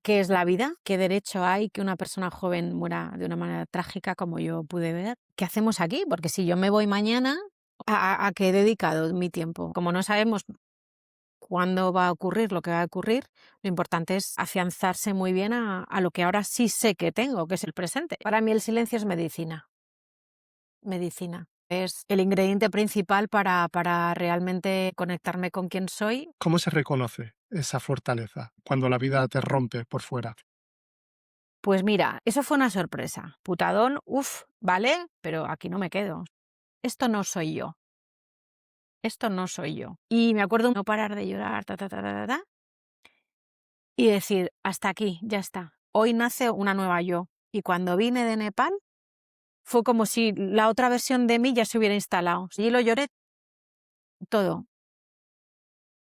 ¿Qué es la vida? ¿Qué derecho hay que una persona joven muera de una manera trágica como yo pude ver? ¿Qué hacemos aquí? Porque si yo me voy mañana, ¿a qué he dedicado mi tiempo? Como no sabemos cuándo va a ocurrir lo que va a ocurrir, lo importante es afianzarse muy bien a lo que ahora sí sé que tengo, que es el presente. Para mí el silencio es medicina. Medicina. Es el ingrediente principal para realmente conectarme con quién soy. ¿Cómo se reconoce esa fortaleza cuando la vida te rompe por fuera? Pues mira, eso fue una sorpresa. Putadón, uff, vale, pero aquí no me quedo. Esto no soy yo. Esto no soy yo. Y me acuerdo no parar de llorar, ta, ta, ta, ta, ta, ta, y decir, hasta aquí, ya está. Hoy nace una nueva yo. Y cuando vine de Nepal, fue como si la otra versión de mí ya se hubiera instalado. Y lo lloré todo.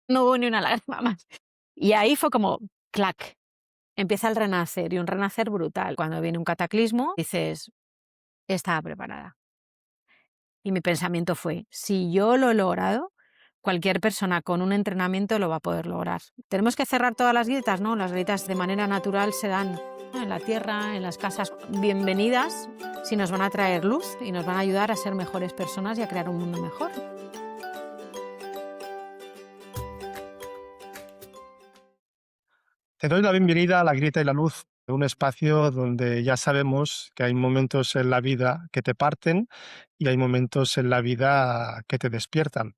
No hubo ni una lágrima más. Y ahí fue como, clac, empieza el renacer, y un renacer brutal. Cuando viene un cataclismo, dices, estaba preparada. Y mi pensamiento fue, si yo lo he logrado, cualquier persona con un entrenamiento lo va a poder lograr. Tenemos que cerrar todas las grietas, ¿no? Las grietas de manera natural se dan, ¿no?, en la tierra, en las casas. Bienvenidas, si nos van a traer luz y nos van a ayudar a ser mejores personas y a crear un mundo mejor. Te doy la bienvenida a La Grieta y la Luz, un espacio donde ya sabemos que hay momentos en la vida que te parten y hay momentos en la vida que te despiertan.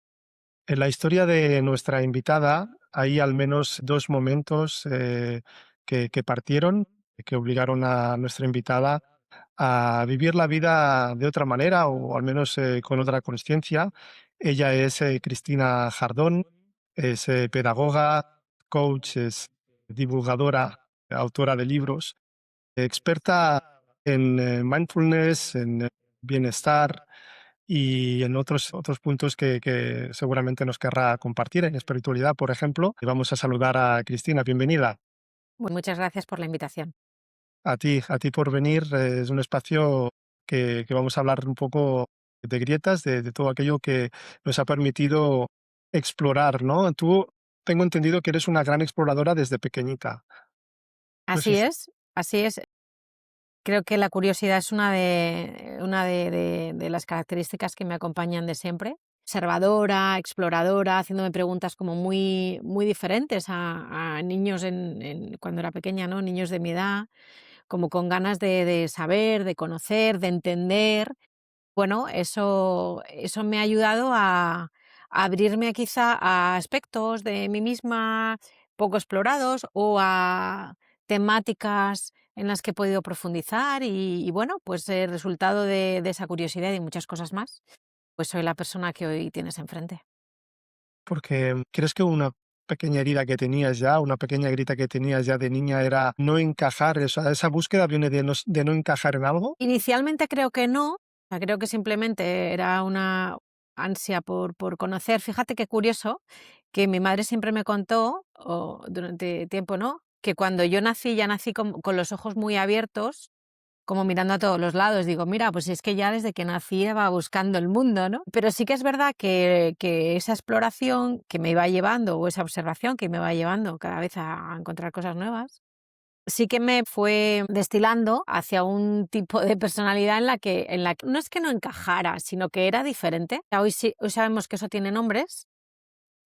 En la historia de nuestra invitada hay al menos dos momentos que partieron, que obligaron a nuestra invitada a vivir la vida de otra manera o al menos con otra conciencia. Ella es Cristina Jardón, es pedagoga, coach, es divulgadora, autora de libros, experta en mindfulness, en bienestar y en otros puntos que seguramente nos querrá compartir, en espiritualidad, por ejemplo. Y vamos a saludar a Cristina, bienvenida. Muchas gracias por la invitación. A ti por venir. Es un espacio que vamos a hablar un poco de grietas, de todo aquello que nos ha permitido explorar, ¿no? Tú tengo entendido que eres una gran exploradora desde pequeñita. No sé Así si es, así es. Creo que la curiosidad es una de las características que me acompañan de siempre. Observadora, exploradora, haciéndome preguntas como muy, muy diferentes a niños cuando era pequeña, ¿no? Niños de mi edad, como con ganas de saber, de conocer, de entender. Bueno, eso me ha ayudado a abrirme quizá a aspectos de mí misma poco explorados o a temáticas en las que he podido profundizar y bueno, pues el resultado de esa curiosidad y muchas cosas más, pues soy la persona que hoy tienes enfrente. porque crees que una pequeña herida que tenías ya, una pequeña grita que tenías ya de niña era no encajar, esa búsqueda viene de no encajar en algo. Inicialmente creo que no, o sea, creo que simplemente era una ansia por conocer. Fíjate qué curioso que mi madre siempre me contó, o durante tiempo, ¿no?, que cuando yo nací, ya nací con los ojos muy abiertos, como mirando a todos los lados. Digo, mira, pues es que ya desde que nací iba buscando el mundo, ¿no? Pero sí que es verdad que esa exploración que me iba llevando, o esa observación que me va llevando cada vez a encontrar cosas nuevas, sí que me fue destilando hacia un tipo de personalidad en la que no es que no encajara, sino que era diferente. Hoy sí, hoy sabemos que eso tiene nombres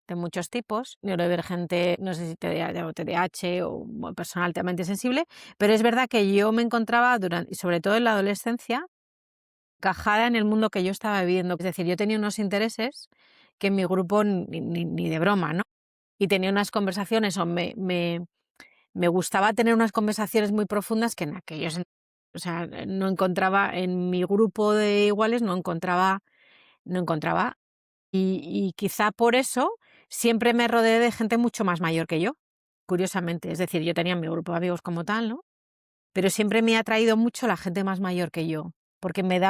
de muchos tipos, neurodivergente, no sé si TDAH o TDAH o bueno, persona altamente sensible, pero es verdad que yo me encontraba durante, y sobre todo en la adolescencia, encajada en el mundo que yo estaba viviendo. Es decir, yo tenía unos intereses que en mi grupo ni de broma, ¿no? Y tenía unas conversaciones o me gustaba tener unas conversaciones muy profundas que en o sea, no encontraba en mi grupo de iguales, no encontraba. Y quizá por eso siempre me rodeé de gente mucho más mayor que yo, curiosamente. Es decir, yo tenía mi grupo de amigos como tal, ¿no? Pero siempre me ha atraído mucho la gente más mayor que yo, porque me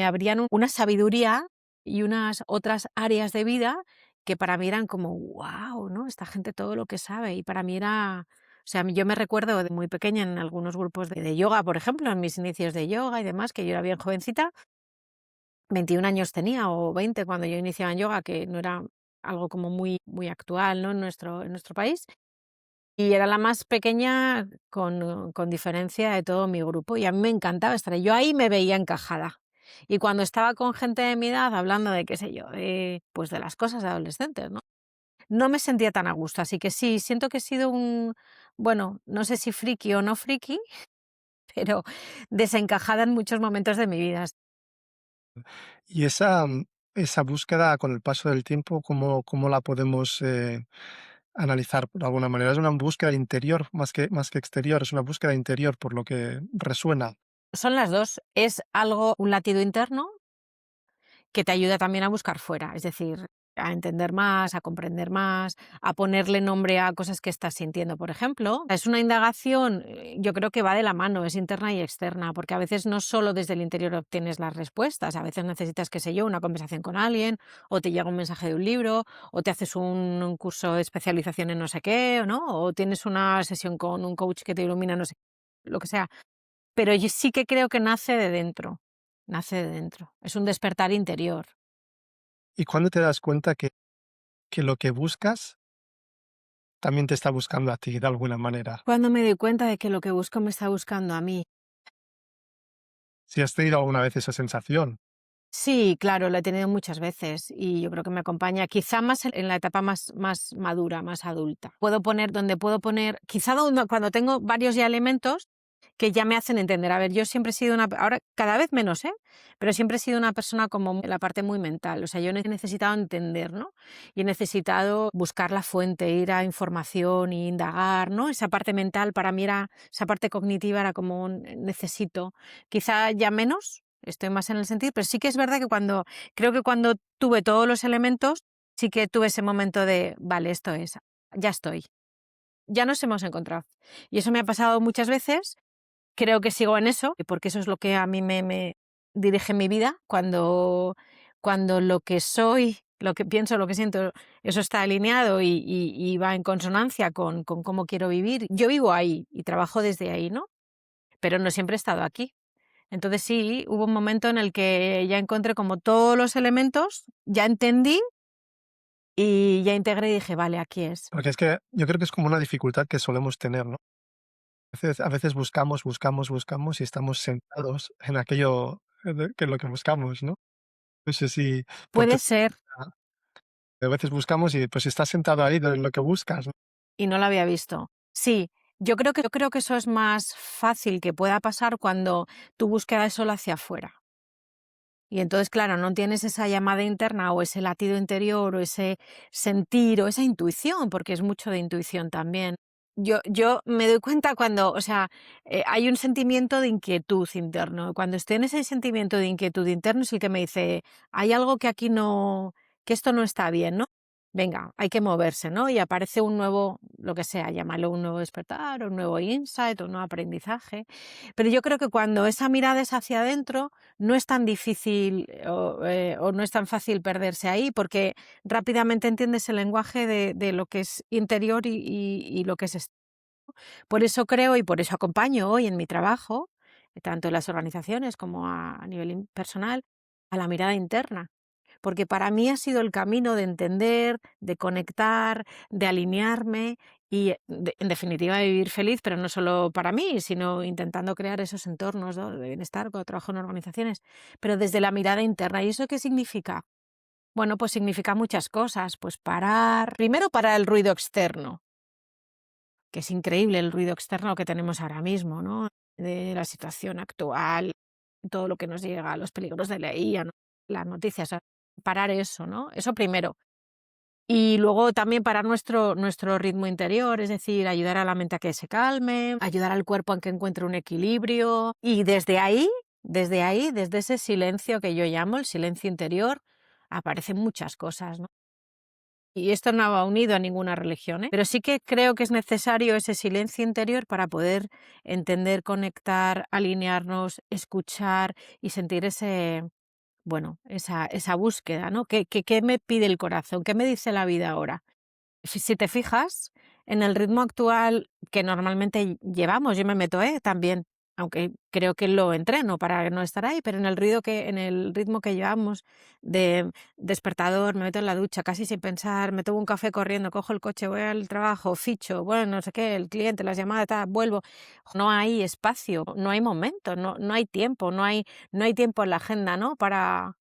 abrían una sabiduría y unas otras áreas de vida que para mí eran como, wow, ¿no? Esta gente todo lo que sabe. Y para mí era, o sea, yo me recuerdo de muy pequeña en algunos grupos de yoga, por ejemplo, en mis inicios de yoga y demás, que yo era bien jovencita, 21 años tenía o 20 cuando yo iniciaba en yoga, que no era algo como muy, muy actual, ¿no?, en nuestro país. y era la más pequeña con diferencia de todo mi grupo, y a mí me encantaba estar ahí. Yo ahí me veía encajada. Y cuando estaba con gente de mi edad hablando de, qué sé yo, pues de las cosas de adolescentes, ¿no? No me sentía tan a gusto, así que sí, siento que he sido bueno, no sé si friki o no friki, pero desencajada en muchos momentos de mi vida. Y esa búsqueda con el paso del tiempo, ¿cómo la podemos, analizar de alguna manera? Es una búsqueda interior más que exterior, es una búsqueda interior, por lo que resuena. Son las 2, es algo, un latido interno que te ayuda también a buscar fuera, es decir, a entender más, a comprender más, a ponerle nombre a cosas que estás sintiendo, por ejemplo. Es una indagación, yo creo que va de la mano, es interna y externa, porque a veces no solo desde el interior obtienes las respuestas, a veces necesitas, qué sé yo, una conversación con alguien, o te llega un mensaje de un libro, o te haces un curso de especialización en no sé qué, ¿no? O tienes una sesión con un coach que te ilumina, no sé, lo que sea. Pero yo sí que creo que nace de dentro, es un despertar interior. ¿Y cuándo te das cuenta que lo que buscas también te está buscando a ti de alguna manera? Cuando me doy cuenta de que lo que busco me está buscando a mí. Si has tenido alguna vez esa sensación, Sí, claro, lo he tenido muchas veces y yo creo que me acompaña, quizá más en la etapa más madura, más adulta. Puedo poner, quizá cuando tengo varios ya elementos que ya me hacen entender. A ver, yo siempre he sido ahora cada vez menos, ¿eh? Pero siempre he sido una persona como en la parte muy mental. O sea, yo he necesitado entender, ¿no? Y he necesitado buscar la fuente, ir a información e indagar, ¿no? Esa parte mental para mí esa parte cognitiva era como un necesito. Quizá ya menos, estoy más en el sentido, pero sí que es verdad que creo que cuando tuve todos los elementos, sí que tuve ese momento de, vale, esto es, ya estoy, ya nos hemos encontrado. Y eso me ha pasado muchas veces, creo que sigo en eso, porque eso es lo que a mí me dirige mi vida, cuando lo que soy, lo que pienso, lo que siento, eso está alineado y va en consonancia con cómo quiero vivir. Yo vivo ahí y trabajo desde ahí, ¿no? Pero no siempre he estado aquí. Entonces sí, hubo un momento en el que ya encontré como todos los elementos, ya entendí y ya integré y dije, vale, aquí es. porque es que yo creo que es como una dificultad que solemos tener, ¿no? A veces buscamos y estamos sentados en aquello que lo que buscamos, ¿no? No sé si por tu Puede ser, a veces buscamos y, pues, estás sentado ahí de lo que buscas, ¿no? y no lo había visto. Sí, yo creo que eso es más fácil que pueda pasar cuando tu búsqueda es solo hacia afuera. Y entonces, claro, no tienes esa llamada interna o ese latido interior o ese sentir o esa intuición, porque es mucho de intuición también. Yo me doy cuenta cuando, o sea, hay un sentimiento de inquietud interno. Cuando estoy en ese sentimiento de inquietud interno es el que me dice, hay algo que aquí no, que esto no está bien, ¿no? Venga, hay que moverse, ¿no? Y aparece un nuevo, lo que sea, llámalo un nuevo despertar, un nuevo insight, un nuevo aprendizaje. Pero yo creo que cuando esa mirada es hacia adentro, no es tan difícil o no es tan fácil perderse ahí, porque rápidamente entiendes el lenguaje de lo que es interior y lo que es exterior. Por eso creo y por eso acompaño hoy en mi trabajo, tanto en las organizaciones como a nivel personal, a la mirada interna. Porque para mí ha sido el camino de entender, de conectar, de alinearme y, en definitiva, de vivir feliz, pero no solo para mí, sino intentando crear esos entornos, ¿no?, de bienestar cuando trabajo en organizaciones, pero desde la mirada interna. ¿Y eso qué significa? Bueno, pues significa muchas cosas. Pues primero parar el ruido externo, que es increíble el ruido externo que tenemos ahora mismo, ¿no? De la situación actual, todo lo que nos llega, los peligros de la IA, ¿no?, las noticias, parar eso, ¿no? Eso primero. Y luego también parar nuestro ritmo interior, es decir, ayudar a la mente a que se calme, ayudar al cuerpo a que encuentre un equilibrio. Y desde ese silencio que yo llamo el silencio interior, aparecen muchas cosas, ¿no? Y esto no va unido a ninguna religión, ¿eh? Pero sí que creo que es necesario ese silencio interior para poder entender, conectar, alinearnos, escuchar y sentir esa búsqueda, ¿no? ¿Qué me pide el corazón? ¿Qué me dice la vida ahora? Si te fijas, en el ritmo actual que normalmente llevamos, yo me meto, también, aunque creo que lo entreno para no estar ahí, pero en el ritmo que llevamos de despertador, me meto en la ducha casi sin pensar, me tomo un café corriendo, cojo el coche, voy al trabajo, ficho, bueno, no sé qué, el cliente, las llamadas, tal, vuelvo. No hay espacio, no hay momento, no hay tiempo, no hay tiempo en la agenda, ¿no? Para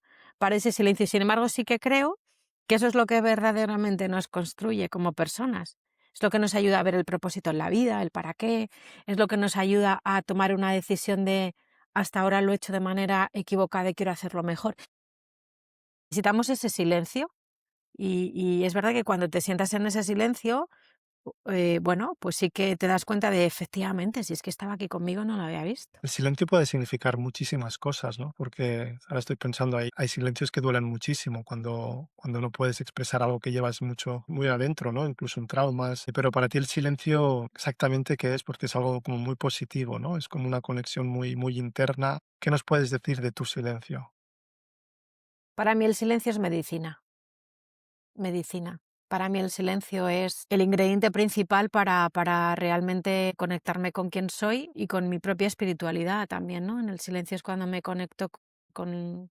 ese silencio. Sin embargo, sí que creo que eso es lo que verdaderamente nos construye como personas. Es lo que nos ayuda a ver el propósito en la vida, el para qué, es lo que nos ayuda a tomar una decisión de hasta ahora lo he hecho de manera equivocada y quiero hacerlo mejor. Necesitamos ese silencio y es verdad que cuando te sientas en ese silencio, bueno, pues sí que te das cuenta de efectivamente, si es que estaba aquí conmigo, no lo había visto. El silencio puede significar muchísimas cosas, ¿no? Porque ahora estoy pensando, hay silencios que duelen muchísimo cuando no puedes expresar algo que llevas mucho, muy adentro, ¿no? Incluso en traumas. Pero para ti el silencio, exactamente qué es, porque es algo como muy positivo, ¿no? Es como una conexión muy, muy interna. ¿Qué nos puedes decir de tu silencio? Para mí el silencio es medicina, medicina. Para mí el silencio es el ingrediente principal para realmente conectarme con quién soy y con mi propia espiritualidad también, ¿no? En el silencio es cuando me conecto con,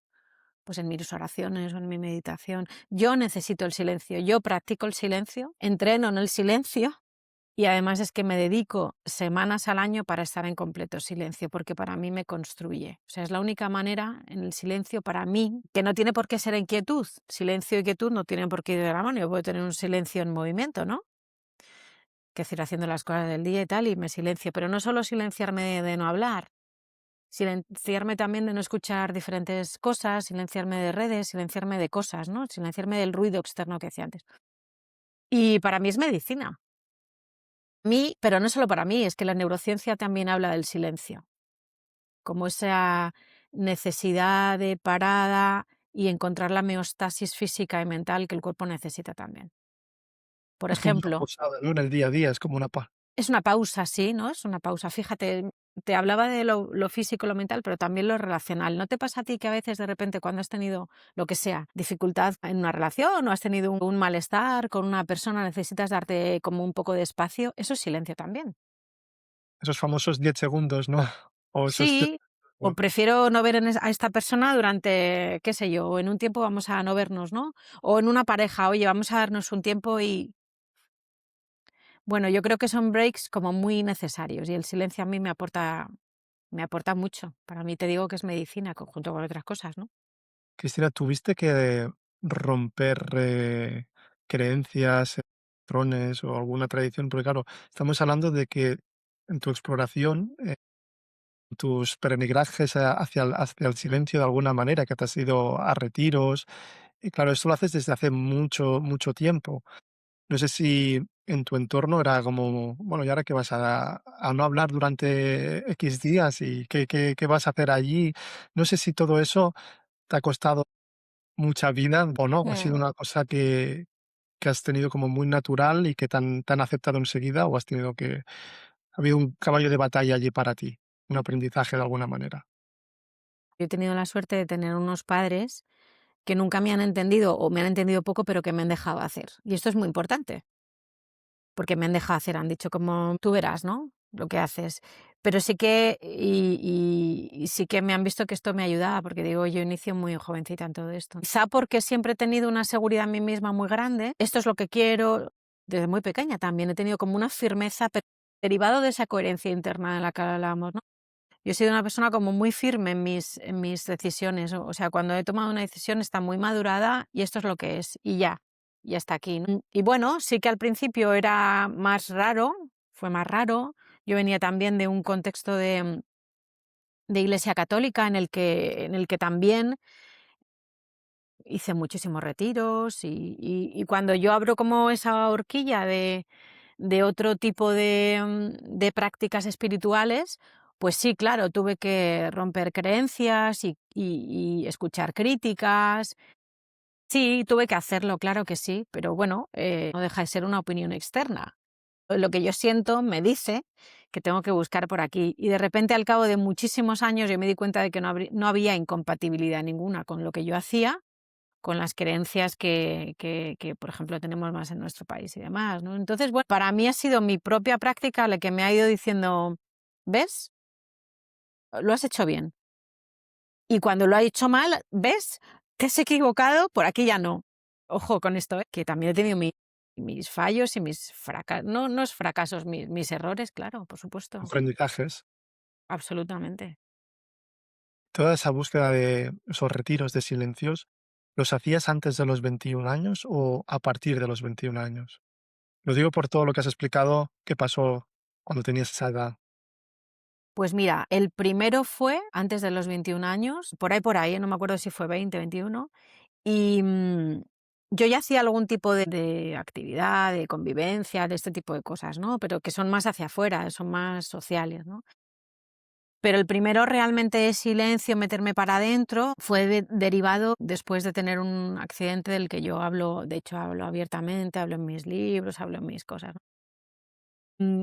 pues en mis oraciones o en mi meditación. Yo necesito el silencio, yo practico el silencio, entreno en el silencio y además es que me dedico semanas al año para estar en completo silencio, porque para mí me construye. O sea, es la única manera en el silencio para mí, que no tiene por qué ser en quietud. Silencio y quietud no tienen por qué ir de la mano. Yo puedo tener un silencio en movimiento, ¿no? Que decir, haciendo las cosas del día y tal, y me silencio. Pero no solo silenciarme de no hablar, silenciarme también de no escuchar diferentes cosas, silenciarme de redes, silenciarme de cosas, ¿no? Silenciarme del ruido externo que decía antes. Y para mí es medicina. Pero no solo para mí, es que la neurociencia también habla del silencio, como esa necesidad de parada y encontrar la homeostasis física y mental que el cuerpo necesita también. Por Es como una ejemplo, posada, ¿no? En el día a día, es como una es una pausa, sí, ¿no? Es una pausa. Fíjate, te hablaba de lo físico, lo mental, pero también lo relacional. ¿No te pasa a ti que a veces de repente cuando has tenido lo que sea, dificultad en una relación o has tenido un malestar con una persona, necesitas darte como un poco de espacio? Eso es silencio también. esos famosos 10 segundos, ¿no? O esos Sí, o prefiero no ver a esta persona durante, qué sé yo, o en un tiempo vamos a no vernos, ¿no? O en una pareja, oye, vamos a darnos un tiempo y, bueno, yo creo que son breaks como muy necesarios y el silencio a mí me aporta mucho. Para mí te digo que es medicina, junto con otras cosas, ¿no? Cristina, ¿tuviste que romper, creencias, patrones o alguna tradición? Porque claro, estamos hablando de que en tu exploración, tus peregrinajes hacia el silencio de alguna manera, que te has ido a retiros, y claro, esto lo haces desde hace mucho, mucho tiempo. No sé si en tu entorno era como, bueno, ¿y ahora qué vas a no hablar durante X días y qué vas a hacer allí? No sé si todo eso te ha costado mucha vida o no, o ha sido Mm. una cosa que has tenido como muy natural y que te han aceptado enseguida, o has tenido que ha habido un caballo de batalla allí para ti, un aprendizaje de alguna manera. Yo he tenido la suerte de tener unos padres que nunca me han entendido o me han entendido poco, pero que me han dejado hacer. Y esto es muy importante. Porque me han dejado hacer, han dicho como: "Tú verás, ¿no?, lo que haces". Pero sí que y sí que me han visto que esto me ayudaba, porque digo, yo inicio muy jovencita en todo esto. Quizá porque siempre he tenido una seguridad en mí misma muy grande, esto es lo que quiero, desde muy pequeña también he tenido como una firmeza, derivado de esa coherencia interna de la que hablábamos, ¿no? Yo he sido una persona como muy firme en mis decisiones, o sea, cuando he tomado una decisión está muy madurada y esto es lo que es, y hasta aquí, ¿no? Y bueno, sí que al principio era más raro, fue más raro. Yo venía también de un contexto de iglesia católica en el que también hice muchísimos retiros y cuando yo abro como esa horquilla de otro tipo de prácticas espirituales, pues sí, claro, tuve que romper creencias y escuchar críticas. Sí, tuve que hacerlo, claro que sí, pero bueno, no deja de ser una opinión externa. Lo que yo siento me dice que tengo que buscar por aquí. Y de repente, al cabo de muchísimos años, yo me di cuenta de que no había incompatibilidad ninguna con lo que yo hacía, con las creencias que, por ejemplo, tenemos más en nuestro país y demás, ¿no? Entonces, bueno, para mí ha sido mi propia práctica la que me ha ido diciendo, ¿ves? lo has hecho bien. Y cuando lo has hecho mal, ¿ves? Te has equivocado, por aquí ya no. Ojo con esto, que también he tenido mis fallos y mis fracasos, no es fracasos, mis errores, claro, por supuesto, aprendizajes. absolutamente. Toda esa búsqueda de esos retiros de silencios, ¿los hacías antes de los 21 años o a partir de los 21 años? Lo digo por todo lo que has explicado que pasó cuando tenías esa edad. Pues mira, el primero fue antes de los 21 años, por ahí, no me acuerdo si fue 20, 21, y yo ya hacía algún tipo de actividad, de convivencia, de este tipo de cosas, ¿no? Pero que son más hacia afuera, son más sociales, ¿no? Pero el primero realmente de silencio, meterme para adentro, fue derivado después de tener un accidente del que yo hablo, de hecho hablo abiertamente, hablo en mis libros, hablo en mis cosas, ¿no?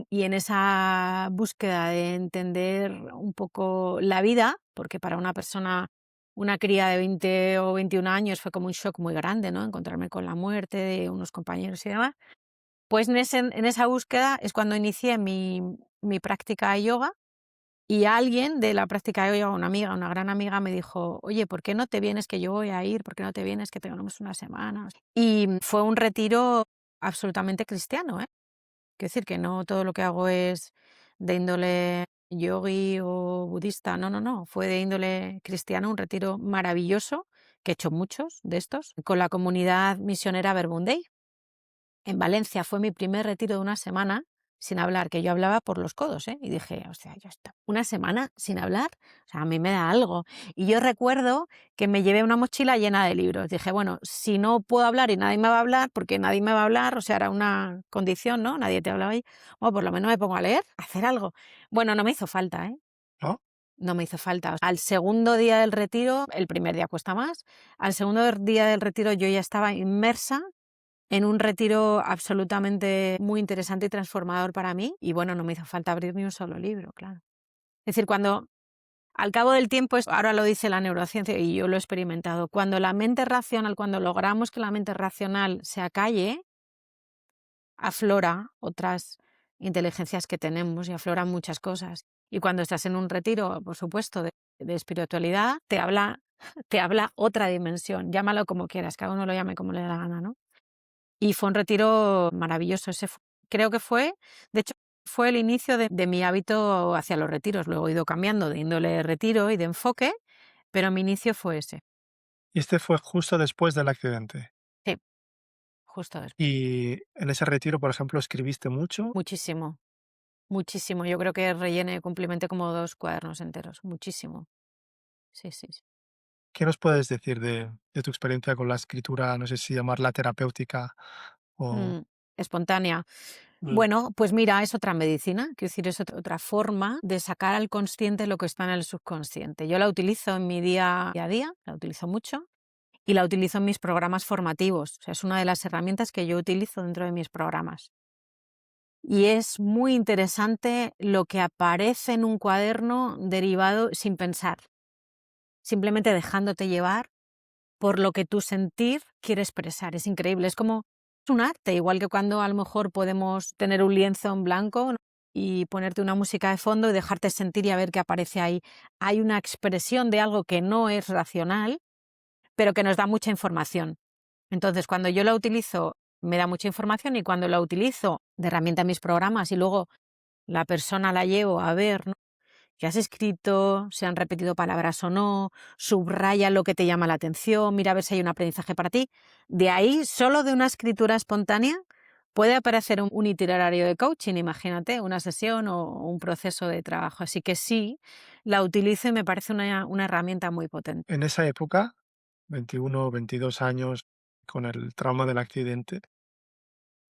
Y en esa búsqueda de entender un poco la vida, porque para una persona, una cría de 20 o 21 años fue como un shock muy grande, ¿no? Encontrarme con la muerte de unos compañeros y demás. Pues en esa búsqueda es cuando inicié mi práctica de yoga. Y alguien de la práctica de yoga, una amiga, una gran amiga, me dijo: "Oye, ¿por qué no te vienes, que yo voy a ir? ¿Por qué no te vienes, que tenemos una semana?". Y fue un retiro absolutamente cristiano, ¿eh? Quiero decir que no todo lo que hago es de índole yogui o budista, no, no, no, fue de índole cristiano, un retiro maravilloso, que he hecho muchos de estos, con la comunidad misionera Verbundey. En Valencia fue mi primer retiro de una semana sin hablar, que yo hablaba por los codos, ¿eh? Y dije: "O sea, ya está, una semana sin hablar, o sea, a mí me da algo". Y yo recuerdo que me llevé una mochila llena de libros. Dije: "Bueno, si no puedo hablar y nadie me va a hablar, porque nadie me va a hablar, o sea, era una condición, ¿no? Nadie te hablaba ahí, bueno, por lo menos me pongo a leer, a hacer algo". Bueno, no me hizo falta, ¿eh? ¿No? No me hizo falta. Al segundo día del retiro, el primer día cuesta más, al segundo día del retiro yo ya estaba inmersa en un retiro absolutamente muy interesante y transformador para mí, y bueno, no me hizo falta abrir ni un solo libro, claro. Es decir, cuando al cabo del tiempo, ahora lo dice la neurociencia y yo lo he experimentado, cuando la mente racional, cuando logramos que la mente racional se acalle, aflora otras inteligencias que tenemos y afloran muchas cosas. Y cuando estás en un retiro, por supuesto, de espiritualidad, te habla otra dimensión, llámalo como quieras, cada uno lo llame como le da la gana, ¿no? Y fue un retiro maravilloso. Creo que de hecho, fue el inicio de mi hábito hacia los retiros. Luego he ido cambiando de índole de retiro y de enfoque, pero mi inicio fue ese. Y este fue justo después del accidente. Sí, justo después. Y en ese retiro, por ejemplo, escribiste mucho. Muchísimo, muchísimo. Yo creo que rellené, cumplimenté como 2 cuadernos enteros. Muchísimo. Sí, sí, sí. ¿Qué nos puedes decir de tu experiencia con la escritura? No sé si llamarla terapéutica o... Mm, espontánea. Mm. Bueno, pues mira, es otra medicina, quiero decir, es otra forma de sacar al consciente lo que está en el subconsciente. Yo la utilizo en mi día a día, la utilizo mucho. Y la utilizo en mis programas formativos. O sea, es una de las herramientas que yo utilizo dentro de mis programas. Y es muy interesante lo que aparece en un cuaderno derivado sin pensar, simplemente dejándote llevar por lo que tu sentir quiere expresar. Es increíble, es un arte, igual que cuando a lo mejor podemos tener un lienzo en blanco, ¿no? Y ponerte una música de fondo y dejarte sentir y a ver qué aparece ahí. Hay una expresión de algo que no es racional, pero que nos da mucha información. Entonces, cuando yo la utilizo, me da mucha información, y cuando la utilizo de herramienta en mis programas y luego la persona la llevo a ver, ¿no?, qué has escrito, si han repetido palabras o no, subraya lo que te llama la atención, mira a ver si hay un aprendizaje para ti. De ahí, solo de una escritura espontánea, puede aparecer un itinerario de coaching, imagínate, una sesión o un proceso de trabajo. Así que sí, la utilizo y me parece una herramienta muy potente. En esa época, 21, 22 años, con el trauma del accidente,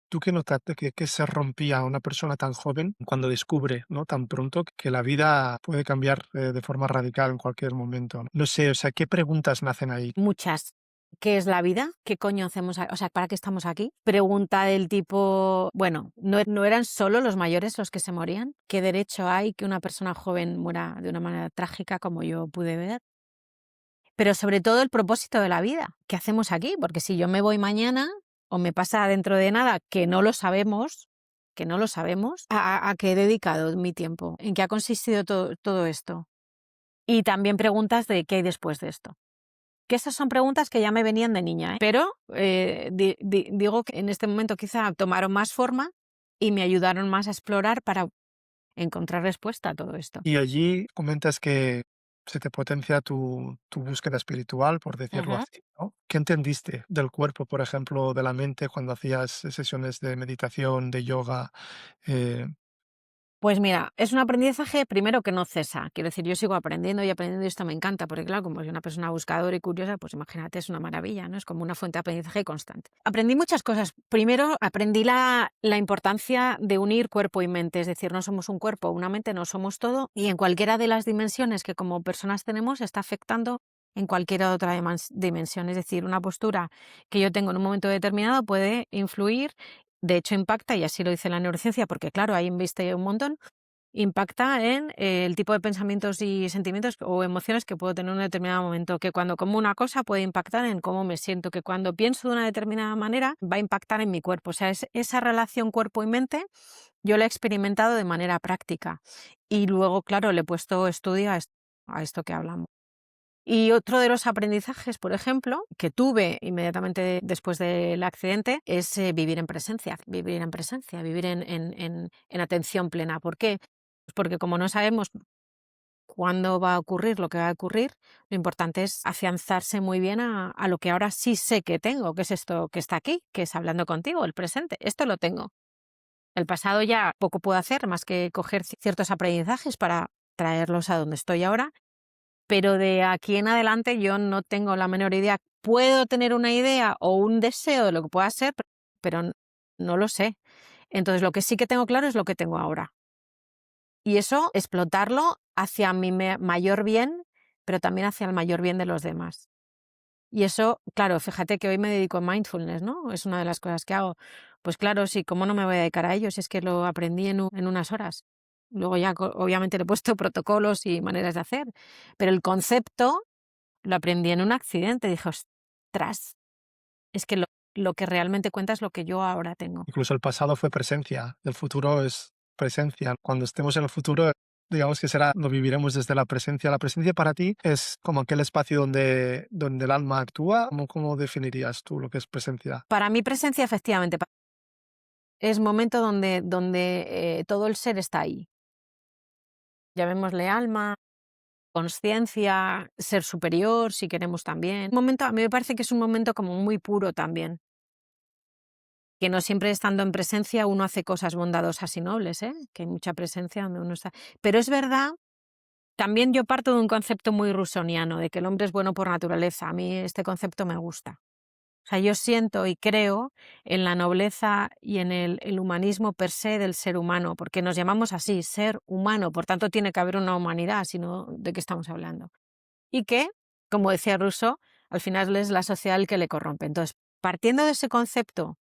¿tú qué notaste que se rompía a una persona tan joven cuando descubre, ¿no?, tan pronto que la vida puede cambiar de forma radical en cualquier momento? No sé, o sea, ¿qué preguntas nacen ahí? Muchas. ¿Qué es la vida? ¿Qué coño hacemos? O sea, ¿para qué estamos aquí? Pregunta del tipo, bueno, ¿no eran solo los mayores los que se morían? ¿Qué derecho hay que una persona joven muera de una manera trágica como yo pude ver? Pero sobre todo el propósito de la vida. ¿Qué hacemos aquí? Porque si yo me voy mañana o me pasa dentro de nada, que no lo sabemos, ¿a qué he dedicado mi tiempo? ¿En qué ha consistido todo esto? Y también preguntas de qué hay después de esto. Que esas son preguntas que ya me venían de niña, ¿eh? Pero digo que en este momento quizá tomaron más forma y me ayudaron más a explorar para encontrar respuesta a todo esto. Y allí comentas que se te potencia tu búsqueda espiritual, por decirlo Ujú. así, ¿no? ¿Qué entendiste del cuerpo, por ejemplo, de la mente cuando hacías sesiones de meditación, de yoga? Eh, Pues mira, es un aprendizaje primero que no cesa. Quiero decir, yo sigo aprendiendo y aprendiendo y esto me encanta, porque claro, como soy una persona buscadora y curiosa, pues imagínate, es una maravilla, ¿no? Es como una fuente de aprendizaje constante. Aprendí muchas cosas. Primero, aprendí la importancia de unir cuerpo y mente, es decir, no somos un cuerpo, una mente, no somos todo, y en cualquiera de las dimensiones que como personas tenemos está afectando en cualquier otra dimensión. Es decir, una postura que yo tengo en un momento determinado puede influir, de hecho impacta, y así lo dice la neurociencia, porque claro, ahí inviste un montón, impacta en el tipo de pensamientos y sentimientos o emociones que puedo tener en un determinado momento, que cuando como una cosa puede impactar en cómo me siento, que cuando pienso de una determinada manera va a impactar en mi cuerpo. O sea, esa relación cuerpo y mente yo la he experimentado de manera práctica y luego, claro, le he puesto estudio a esto que hablamos. Y otro de los aprendizajes, por ejemplo, que tuve inmediatamente después del accidente es vivir en presencia, vivir en presencia, vivir en atención plena. ¿Por qué? Pues porque como no sabemos cuándo va a ocurrir lo que va a ocurrir, lo importante es afianzarse muy bien a lo que ahora sí sé que tengo, que es esto que está aquí, que es hablando contigo, el presente. Esto lo tengo. El pasado ya poco puedo hacer más que coger ciertos aprendizajes para traerlos a donde estoy ahora, pero de aquí en adelante yo no tengo la menor idea. Puedo tener una idea o un deseo de lo que pueda ser, pero no lo sé. Entonces, lo que sí que tengo claro es lo que tengo ahora. Y eso, explotarlo hacia mi mayor bien, pero también hacia el mayor bien de los demás. Y eso, claro, fíjate que hoy me dedico a mindfulness, ¿no? Es una de las cosas que hago. Pues claro, sí, ¿cómo no me voy a dedicar a ello? Si es que lo aprendí en unas horas. Luego ya, obviamente, le he puesto protocolos y maneras de hacer, pero el concepto lo aprendí en un accidente. Dije, ostras, es que lo que realmente cuenta es lo que yo ahora tengo. Incluso el pasado fue presencia, el futuro es presencia. Cuando estemos en el futuro, digamos que será, lo viviremos desde la presencia. La presencia para ti es como aquel espacio donde el alma actúa. ¿Cómo definirías tú lo que es presencia? Para mí, presencia, efectivamente, es momento donde todo el ser está ahí. Llamémosle alma, conciencia, ser superior, si queremos también. Un momento, a mí me parece que es un momento como muy puro también. Que no siempre estando en presencia uno hace cosas bondadosas y nobles, ¿eh? Que hay mucha presencia donde uno está. Pero es verdad, también yo parto de un concepto muy rusoniano, de que el hombre es bueno por naturaleza. A mí este concepto me gusta. O sea, yo siento y creo en la nobleza y en el humanismo per se del ser humano, porque nos llamamos así, ser humano, por tanto tiene que haber una humanidad, sino ¿de qué estamos hablando? Y que, como decía Rousseau, al final es la sociedad el que le corrompe. Entonces, partiendo de ese concepto,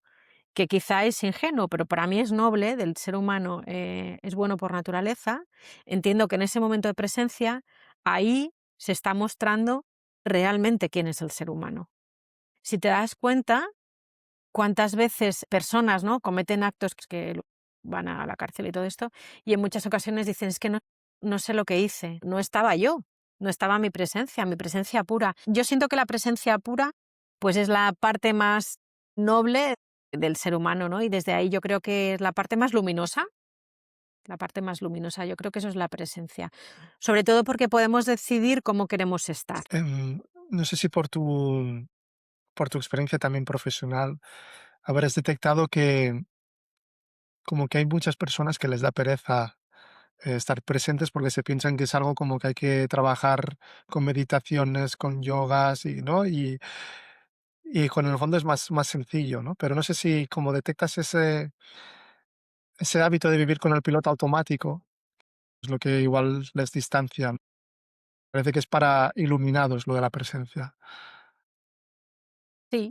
que quizá es ingenuo, pero para mí es noble, del ser humano, es bueno por naturaleza, entiendo que en ese momento de presencia, ahí se está mostrando realmente quién es el ser humano. Si te das cuenta, cuántas veces personas, ¿no?, cometen actos que van a la cárcel y todo esto, y en muchas ocasiones dicen, es que no sé lo que hice, no estaba yo, no estaba mi presencia pura. Yo siento que la presencia pura, pues es la parte más noble del ser humano, ¿no? Y desde ahí yo creo que es la parte más luminosa, yo creo que eso es la presencia. Sobre todo porque podemos decidir cómo queremos estar. No sé si por tu experiencia también profesional habrás detectado que como que hay muchas personas que les da pereza estar presentes porque se piensan que es algo como que hay que trabajar con meditaciones, con yogas y, ¿no? Y con el fondo es más sencillo, ¿no? Pero no sé si como detectas ese hábito de vivir con el piloto automático, es lo que igual les distancia. Parece que es para iluminados lo de la presencia. Sí.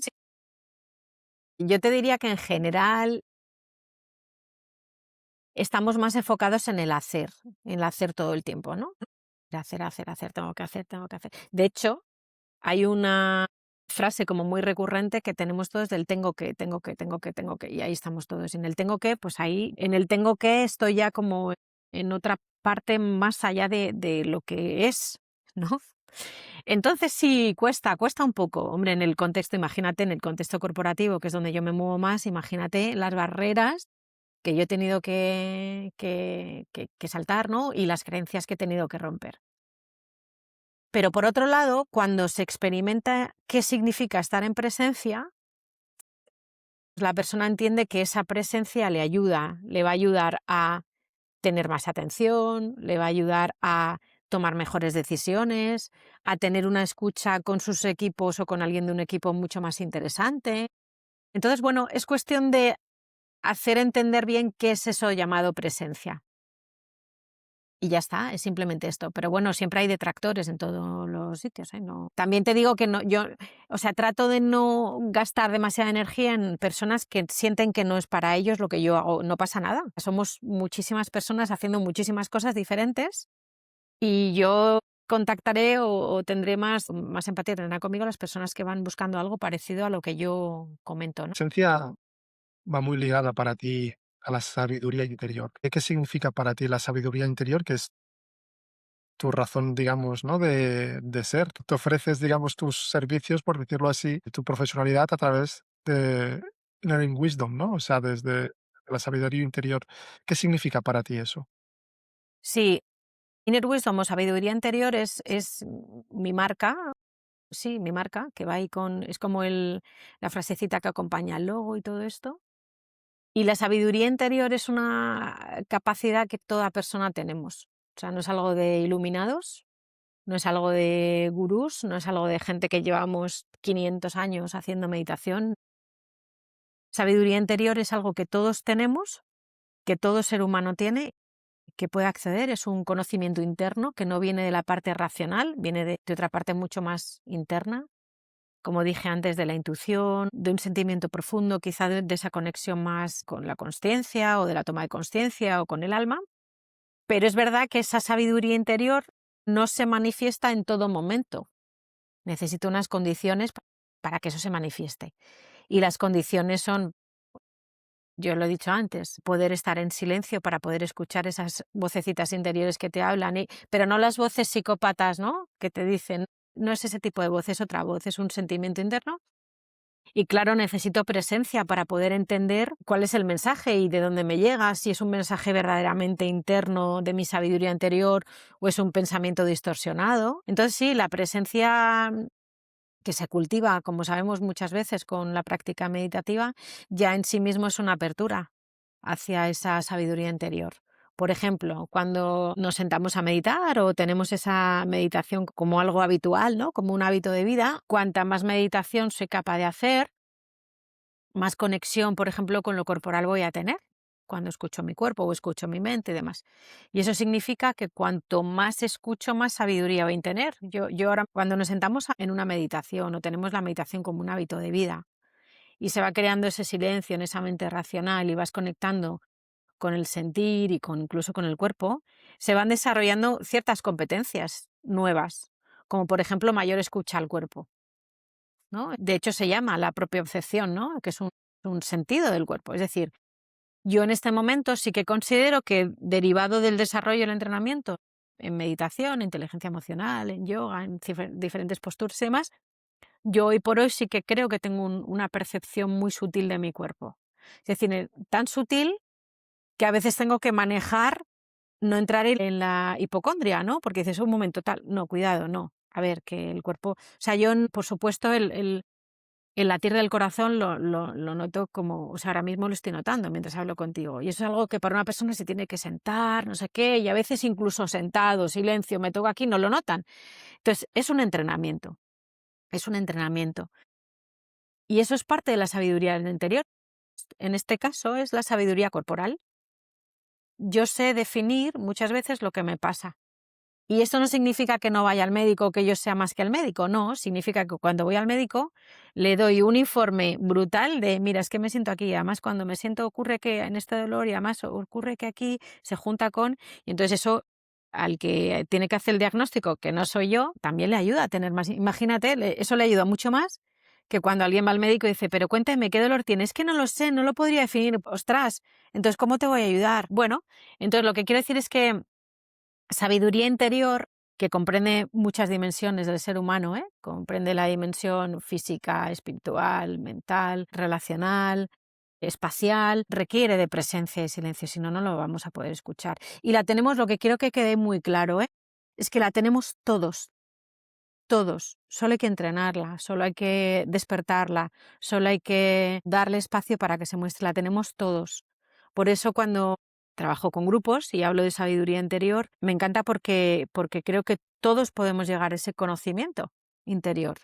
Yo te diría que en general estamos más enfocados en el hacer todo el tiempo, ¿no? Hacer, tengo que hacer, tengo que hacer. De hecho, hay una frase como muy recurrente que tenemos todos del tengo que, tengo que, tengo que, tengo que, y ahí estamos todos. En el tengo que, pues ahí, en el tengo que estoy ya como en otra parte más allá de lo que es. ¿no? Entonces sí, cuesta un poco. Hombre, en el contexto, imagínate, en el contexto corporativo, que es donde yo me muevo más, imagínate las barreras que yo he tenido que saltar, ¿no? Y las creencias que he tenido que romper. Pero por otro lado, cuando se experimenta qué significa estar en presencia, la persona entiende que esa presencia le ayuda, le va a ayudar a tener más atención, le va a ayudar a tomar mejores decisiones, a tener una escucha con sus equipos o con alguien de un equipo mucho más interesante. Entonces, bueno, es cuestión de hacer entender bien qué es eso llamado presencia. Y ya está, es simplemente esto. Pero bueno, siempre hay detractores en todos los sitios, ¿eh? No. También te digo que no, yo, o sea, trato de no gastar demasiada energía en personas que sienten que no es para ellos lo que yo hago. No pasa nada. Somos muchísimas personas haciendo muchísimas cosas diferentes y yo contactaré o tendré más empatía, tendrán conmigo las personas que van buscando algo parecido a lo que yo comento, ¿no? Esencia va muy ligada para ti a la sabiduría interior. ¿Qué significa para ti la sabiduría interior? Que es tu razón, digamos, ¿no? De ser. Tú te ofreces, digamos, tus servicios, por decirlo así, tu profesionalidad a través de Learning Wisdom, ¿no? O sea, desde la sabiduría interior. ¿Qué significa para ti eso? Sí, Inner Wisdom o sabiduría interior es mi marca, sí, mi marca, que va ahí con, es como la frasecita que acompaña el logo y todo esto. Y la sabiduría interior es una capacidad que toda persona tenemos. O sea, no es algo de iluminados, no es algo de gurús, no es algo de gente que llevamos 500 años haciendo meditación. Sabiduría interior es algo que todos tenemos, que todo ser humano tiene, que puede acceder. Es un conocimiento interno que no viene de la parte racional, viene de otra parte mucho más interna. Como dije antes, de la intuición, de un sentimiento profundo, quizá de esa conexión más con la consciencia o de la toma de consciencia o con el alma. Pero es verdad que esa sabiduría interior no se manifiesta en todo momento. Necesita unas condiciones para que eso se manifieste. Y las condiciones son, yo lo he dicho antes, poder estar en silencio para poder escuchar esas vocecitas interiores que te hablan, pero no las voces psicópatas, ¿no? Que te dicen, no es ese tipo de voz, es otra voz, es un sentimiento interno. Y claro, necesito presencia para poder entender cuál es el mensaje y de dónde me llega, si es un mensaje verdaderamente interno de mi sabiduría anterior o es un pensamiento distorsionado. Entonces sí, la presencia que se cultiva, como sabemos muchas veces con la práctica meditativa, ya en sí mismo es una apertura hacia esa sabiduría interior. Por ejemplo, cuando nos sentamos a meditar o tenemos esa meditación como algo habitual, ¿no? Como un hábito de vida, cuanta más meditación soy capaz de hacer, más conexión, por ejemplo, con lo corporal voy a tener cuando escucho mi cuerpo o escucho mi mente y demás. Y eso significa que cuanto más escucho, más sabiduría voy a tener. Yo ahora, cuando nos sentamos en una meditación o tenemos la meditación como un hábito de vida y se va creando ese silencio en esa mente racional y vas conectando con el sentir y incluso con el cuerpo, se van desarrollando ciertas competencias nuevas, como por ejemplo mayor escucha al cuerpo, ¿no? De hecho, se llama la propiocepción, ¿no? Que es un sentido del cuerpo. Es decir, yo en este momento sí que considero que derivado del desarrollo del entrenamiento en meditación, en inteligencia emocional, en yoga, en diferentes posturas y demás, yo hoy por hoy sí que creo que tengo una percepción muy sutil de mi cuerpo. Es decir, tan sutil que a veces tengo que manejar, no entrar en la hipocondria, ¿no? Porque dices, un momento tal, no, cuidado, no. A ver, que el cuerpo, o sea, yo, por supuesto, el latir del corazón lo noto como, o sea, ahora mismo lo estoy notando mientras hablo contigo. Y eso es algo que para una persona se tiene que sentar, no sé qué, y a veces incluso sentado, silencio, me toco aquí, no lo notan. Entonces, es un entrenamiento, es un entrenamiento. Y eso es parte de la sabiduría del interior. En este caso es la sabiduría corporal. Yo sé definir muchas veces lo que me pasa. Y esto no significa que no vaya al médico o que yo sea más que el médico, no, significa que cuando voy al médico le doy un informe brutal de, mira, es que me siento aquí, además cuando me siento ocurre que en este dolor y además ocurre que aquí se junta con, y entonces eso al que tiene que hacer el diagnóstico, que no soy yo, también le ayuda a tener más, imagínate, eso le ayuda mucho más que cuando alguien va al médico y dice, pero cuéntame, ¿qué dolor tienes? Es que no lo sé, no lo podría definir, ostras, entonces, ¿cómo te voy a ayudar? Bueno, entonces lo que quiero decir es que sabiduría interior que comprende muchas dimensiones del ser humano, ¿eh? Comprende la dimensión física, espiritual, mental, relacional, espacial, requiere de presencia y silencio, si no, no lo vamos a poder escuchar. Y la tenemos, lo que quiero que quede muy claro, ¿eh? Es que la tenemos todos, todos. Solo hay que entrenarla, solo hay que despertarla, solo hay que darle espacio para que se muestre. La tenemos todos. Por eso cuando trabajo con grupos y hablo de sabiduría interior, me encanta porque creo que todos podemos llegar a ese conocimiento interior.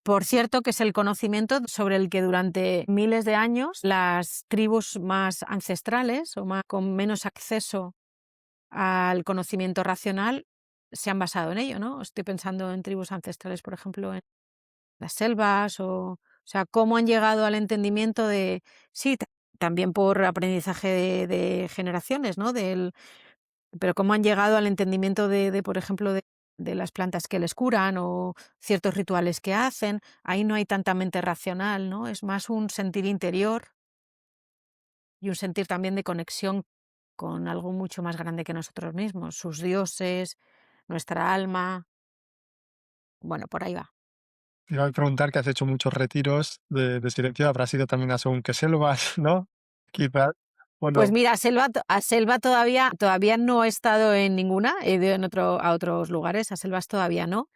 Por cierto, que es el conocimiento sobre el que durante miles de años las tribus más ancestrales o con menos acceso al conocimiento racional se han basado en ello, ¿no? Estoy pensando en tribus ancestrales, por ejemplo, en las selvas o sea, cómo han llegado al entendimiento de, sí, también por aprendizaje de generaciones, ¿no? Pero cómo han llegado al entendimiento por ejemplo, de las plantas que les curan o ciertos rituales que hacen. Ahí no hay tanta mente racional, ¿no? Es más un sentir interior y un sentir también de conexión con algo mucho más grande que nosotros mismos, sus dioses, nuestra alma. Bueno, por ahí va. Te iba a preguntar que has hecho muchos retiros de silencio, habrá sido también a según qué selvas, ¿no? Quizás, ¿o Pues no? mira, a selva todavía no he estado en ninguna, he ido a otros lugares, a selvas todavía no.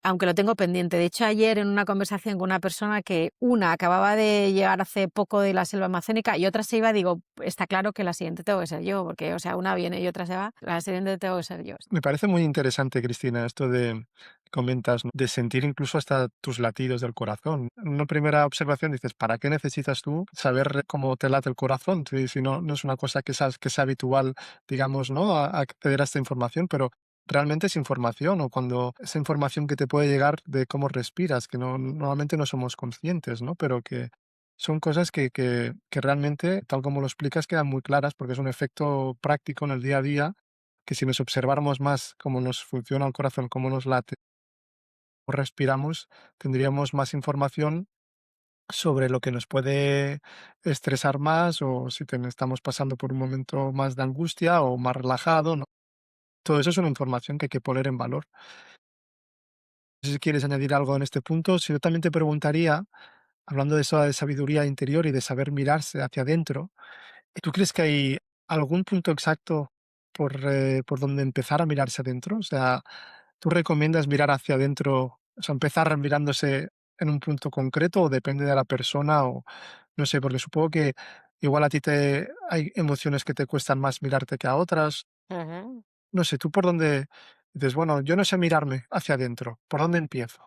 Aunque lo tengo pendiente. De hecho, ayer en una conversación con una persona que una acababa de llegar hace poco de la selva amazónica y otra se iba, digo, está claro que la siguiente tengo que ser yo, porque, o sea, una viene y otra se va, la siguiente tengo que ser yo. Me parece muy interesante, Cristina, esto de comentas, ¿no? De sentir incluso hasta tus latidos del corazón. En una primera observación dices, ¿para qué necesitas tú saber cómo te late el corazón? Si no, no es una cosa que sea habitual, digamos, ¿no? A acceder a esta información, pero realmente es información, o cuando esa información que te puede llegar de cómo respiras, que no, normalmente no somos conscientes, ¿no? Pero que son cosas que realmente, tal como lo explicas, quedan muy claras porque es un efecto práctico en el día a día, que si nos observáramos más cómo nos funciona el corazón, cómo nos late, cómo respiramos, tendríamos más información sobre lo que nos puede estresar más, o si estamos pasando por un momento más de angustia o más relajado, ¿no? Todo eso es una información que hay que poner en valor. No sé si quieres añadir algo en este punto. Si yo también te preguntaría, hablando de eso de sabiduría interior y de saber mirarse hacia adentro, ¿tú crees que hay algún punto exacto por donde empezar a mirarse adentro? O sea, ¿tú recomiendas mirar hacia adentro, o sea, empezar mirándose en un punto concreto, o depende de la persona? O no sé, porque supongo que igual a ti hay emociones que te cuestan más mirarte que a otras. Ujú. No sé, ¿tú por dónde dices, bueno, yo no sé mirarme hacia adentro, ¿por dónde empiezo?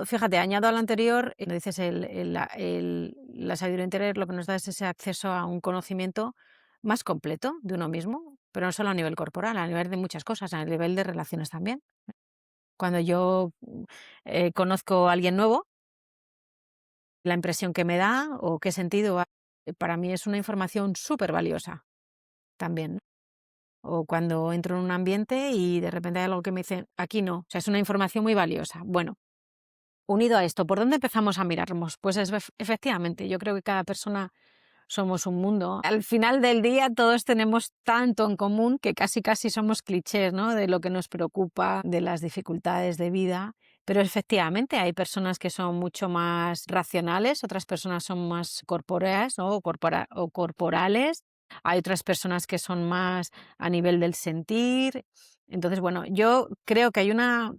Fíjate, añado a lo anterior, dices la sabiduría interior lo que nos da es ese acceso a un conocimiento más completo de uno mismo, pero no solo a nivel corporal, a nivel de muchas cosas, a nivel de relaciones también. Cuando yo conozco a alguien nuevo, la impresión que me da o qué sentido, para mí es una información súper valiosa también, ¿no? O cuando entro en un ambiente y de repente hay algo que me dice, aquí no, o sea, es una información muy valiosa. Bueno, unido a esto, ¿por dónde empezamos a mirarnos? Pues efectivamente, yo creo que cada persona somos un mundo. Al final del día todos tenemos tanto en común que casi casi somos clichés, ¿no? De lo que nos preocupa, de las dificultades de vida. Pero efectivamente hay personas que son mucho más racionales, otras personas son más corpóreas, ¿no? O corporales. Hay otras personas que son más a nivel del sentir. Entonces, bueno, yo creo que hay una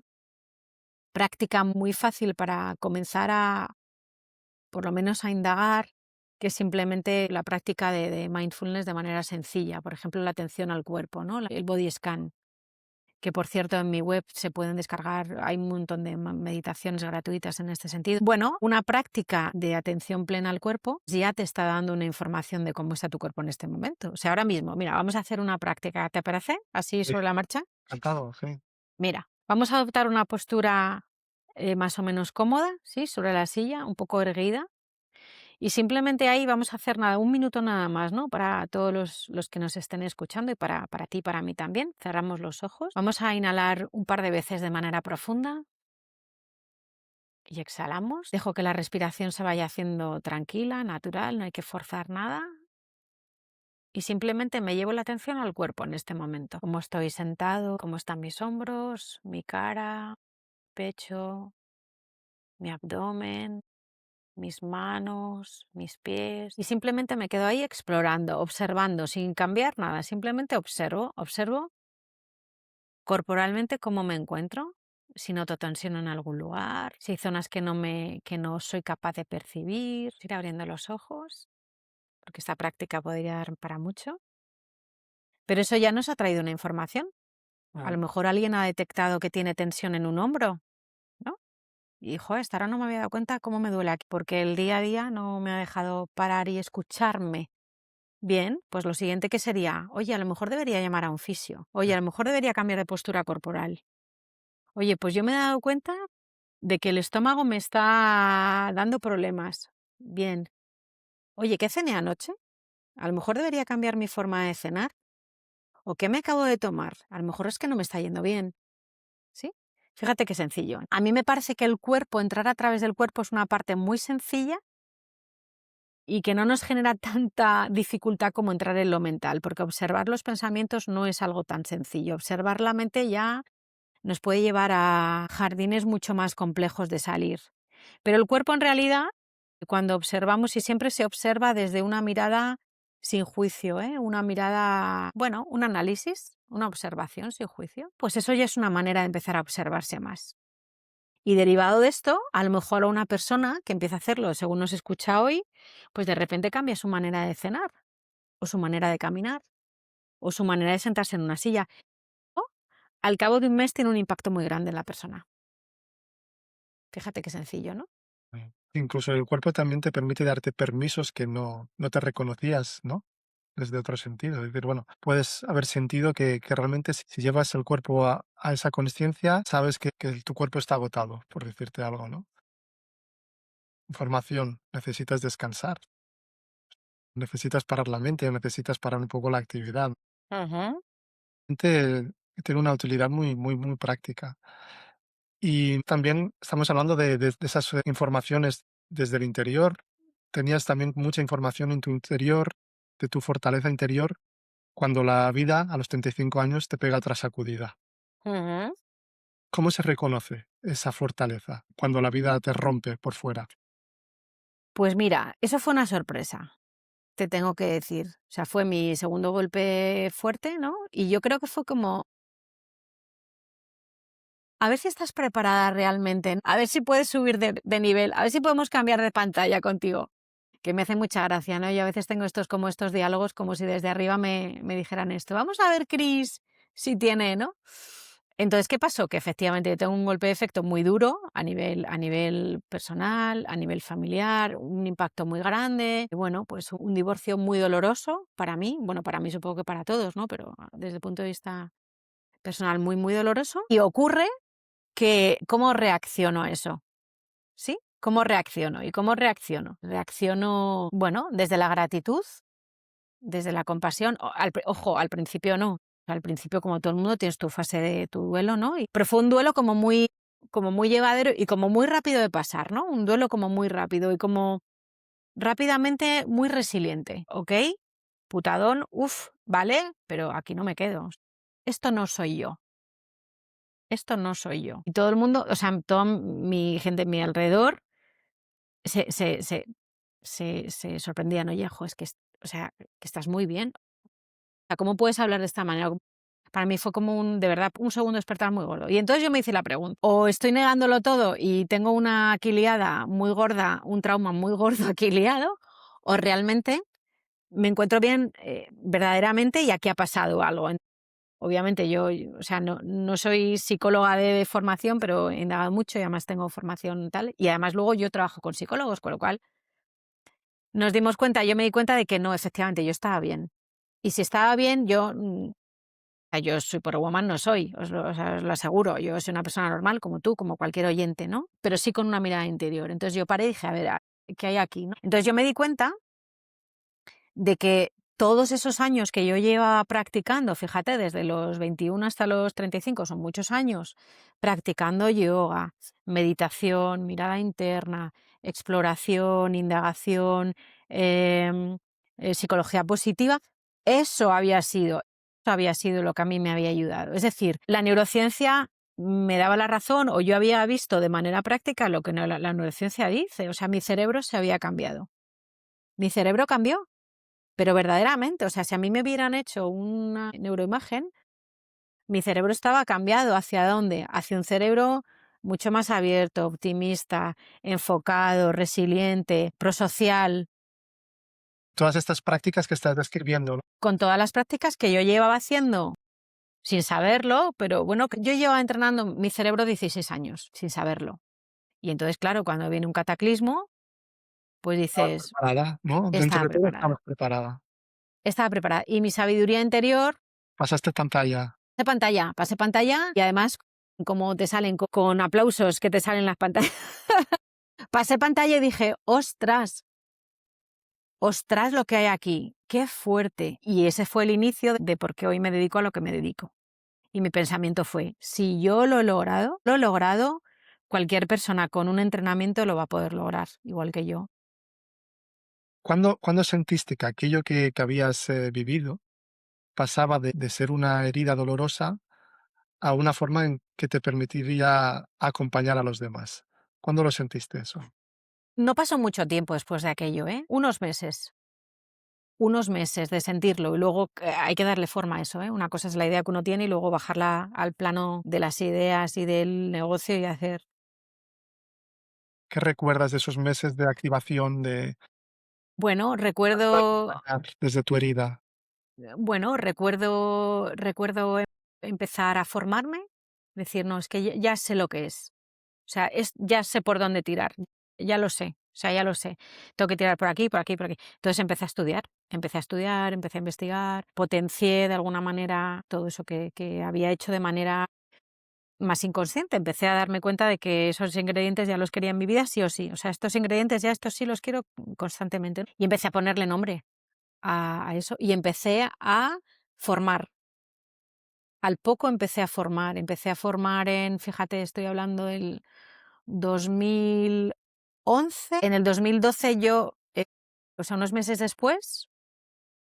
práctica muy fácil para comenzar por lo menos a indagar, que es simplemente la práctica de mindfulness de manera sencilla. Por ejemplo, la atención al cuerpo, ¿no? El body scan, que por cierto en mi web se pueden descargar, hay un montón de meditaciones gratuitas en este sentido. Bueno, una práctica de atención plena al cuerpo ya te está dando una información de cómo está tu cuerpo en este momento. O sea, ahora mismo, mira, vamos a hacer una práctica, ¿te parece? Así Sí, sobre la marcha. encantado, sí. Mira, vamos a adoptar una postura más o menos cómoda, ¿sí? Sobre la silla, un poco erguida. Y simplemente ahí vamos a hacer nada, un minuto nada más, ¿no? Para todos los que nos estén escuchando y para ti y para mí también. Cerramos los ojos. Vamos a inhalar un par de veces de manera profunda y exhalamos. Dejo que la respiración se vaya haciendo tranquila, natural, no hay que forzar nada. y simplemente me llevo la atención al cuerpo en este momento. Cómo estoy sentado, cómo están mis hombros, mi cara, pecho, mi abdomen, mis manos, mis pies. Y simplemente me quedo ahí explorando, observando, sin cambiar nada. Simplemente observo corporalmente cómo me encuentro, si noto tensión en algún lugar, si hay zonas que no soy capaz de percibir. Ir abriendo los ojos, porque esta práctica podría dar para mucho. Pero eso ya nos ha traído una información. A lo mejor alguien ha detectado que tiene tensión en un hombro, ¿no? Y, joder, hasta ahora no me había dado cuenta cómo me duele aquí, porque el día a día no me ha dejado parar y escucharme. Bien, pues lo siguiente que sería, oye, a lo mejor debería llamar a un fisio. Oye, a lo mejor debería cambiar de postura corporal. Oye, pues yo me he dado cuenta de que el estómago me está dando problemas. Bien. Oye, ¿qué cené anoche? A lo mejor debería cambiar mi forma de cenar. ¿O qué me acabo de tomar? A lo mejor es que no me está yendo bien. ¿Sí? Fíjate qué sencillo. A mí me parece que el cuerpo, entrar a través del cuerpo es una parte muy sencilla y que no nos genera tanta dificultad como entrar en lo mental, porque observar los pensamientos no es algo tan sencillo. Observar la mente ya nos puede llevar a jardines mucho más complejos de salir. Pero el cuerpo en realidad, cuando observamos, y siempre se observa desde una mirada sin juicio, una mirada, bueno, un análisis, una observación sin juicio, pues eso ya es una manera de empezar a observarse más. Y derivado de esto, a lo mejor a una persona que empieza a hacerlo según nos escucha hoy, pues de repente cambia su manera de cenar, o su manera de caminar, o su manera de sentarse en una silla. O al cabo de un mes tiene un impacto muy grande en la persona. Fíjate qué sencillo, ¿no? Incluso el cuerpo también te permite darte permisos que no te reconocías, ¿no? Desde otro sentido. Es decir, bueno, puedes haber sentido que realmente si llevas el cuerpo a esa consciencia, sabes que tu cuerpo está agotado, por decirte algo, ¿no? Información, necesitas descansar, necesitas parar la mente, necesitas parar un poco la actividad. Ujú. Tiene una utilidad muy práctica. Y también estamos hablando de esas informaciones desde el interior. Tenías también mucha información en tu interior, de tu fortaleza interior, cuando la vida a los 35 años te pega otra sacudida. Ujú. ¿Cómo se reconoce esa fortaleza cuando la vida te rompe por fuera? Pues mira, eso fue una sorpresa, te tengo que decir. O sea, fue mi segundo golpe fuerte, ¿no? Y yo creo que fue como, a ver si estás preparada realmente, a ver si puedes subir de nivel, a ver si podemos cambiar de pantalla contigo. Que me hace mucha gracia, ¿no? Yo a veces tengo estos diálogos como si desde arriba me dijeran esto. Vamos a ver, Chris, si tiene, ¿no? Entonces, ¿qué pasó? Que efectivamente yo tengo un golpe de efecto muy duro a nivel personal, a nivel familiar, un impacto muy grande. Y bueno, pues un divorcio muy doloroso para mí. Bueno, para mí supongo que para todos, ¿no? Pero desde el punto de vista personal, muy doloroso. Y ocurre que, ¿cómo reacciono a eso? ¿Sí? ¿Cómo reacciono? ¿Y cómo reacciono? Reacciono, bueno, desde la gratitud, desde la compasión. Ojo, al principio no. Al principio, como todo el mundo, tienes tu fase de tu duelo, ¿no? Pero fue un duelo como muy llevadero y como muy rápido de pasar, ¿no? Un duelo como muy rápido y como rápidamente muy resiliente, ¿ok? Putadón, uff, vale, pero aquí no me quedo. Esto no soy yo. Esto no soy yo. Y todo el mundo, o sea, toda mi gente a mi alrededor se, se, se, se sorprendían. Oye, jo, es que, o sea, que estás muy bien. O sea, ¿cómo puedes hablar de esta manera? Para mí fue como de verdad, un segundo despertar muy gordo. Y entonces yo me hice la pregunta, o estoy negándolo todo y tengo una aquí liada muy gorda, un trauma muy gordo aquí liado, o realmente me encuentro bien verdaderamente y aquí ha pasado algo. Obviamente o sea, no soy psicóloga de formación, pero he indagado mucho y además tengo formación tal. Y además luego yo trabajo con psicólogos, con lo cual nos dimos cuenta, yo me di cuenta de que no, efectivamente, yo estaba bien. Y si estaba bien, o sea, yo superwoman no soy, o sea, os lo aseguro. Yo soy una persona normal como tú, como cualquier oyente, ¿no? Pero sí con una mirada interior. Entonces yo paré y dije, a ver, ¿qué hay aquí, no? Entonces yo me di cuenta de que todos esos años que yo llevaba practicando, fíjate, desde los 21 hasta los 35, son muchos años, practicando yoga, meditación, mirada interna, exploración, indagación, psicología positiva, Eso había sido lo que a mí me había ayudado. Es decir, la neurociencia me daba la razón o yo había visto de manera práctica lo que la neurociencia dice. O sea, mi cerebro se había cambiado. Mi cerebro cambió, pero verdaderamente. O sea, si a mí me hubieran hecho una neuroimagen, mi cerebro estaba cambiado. ¿Hacia dónde? Hacia un cerebro mucho más abierto, optimista, enfocado, resiliente, prosocial, Todas estas prácticas que estás describiendo, ¿no? con todas las prácticas que yo llevaba haciendo sin saberlo, pero bueno, yo llevaba entrenando mi cerebro 16 años sin saberlo. Y entonces, claro, cuando viene un cataclismo, pues Estabas dices, preparada, ¿no? Dentro estaba de todo preparada, estabas preparada. estaba preparada. Y mi sabiduría interior, Pasaste pantalla. pasé pantalla y además como te salen con aplausos que te salen las pantallas, pasé pantalla y dije, ostras, ostras lo que hay aquí, qué fuerte. Y ese fue el inicio de por qué hoy me dedico a lo que me dedico. Y mi pensamiento fue, si yo lo he logrado, cualquier persona con un entrenamiento lo va a poder lograr, igual que yo. ¿Cuándo sentiste que aquello que habías, vivido pasaba de ser una herida dolorosa a una forma en que te permitiría acompañar a los demás? ¿Cuándo lo sentiste eso? No pasó mucho tiempo después de aquello, ¿eh? Unos meses de sentirlo y luego hay que darle forma a eso, ¿eh? Una cosa es la idea que uno tiene y luego bajarla al plano de las ideas y del negocio y hacer. ¿Qué recuerdas de esos meses de activación de Bueno, sanar desde tu herida? recuerdo empezar a formarme, decir, no, es que ya sé lo que es. O sea, ya sé por dónde tirar, ya lo sé, o sea, ya lo sé. Tengo que tirar por aquí, por aquí, por aquí. Entonces empecé a estudiar, empecé a investigar, potencié de alguna manera todo eso que había hecho de manera más inconsciente. Empecé a darme cuenta de que esos ingredientes ya los quería en mi vida sí o sí. O sea, estos ingredientes ya estos sí los quiero constantemente. Y empecé a ponerle nombre a eso y empecé a formar. Al poco empecé a formar fíjate, estoy hablando del 2011. En el 2012 yo, o sea, unos meses después,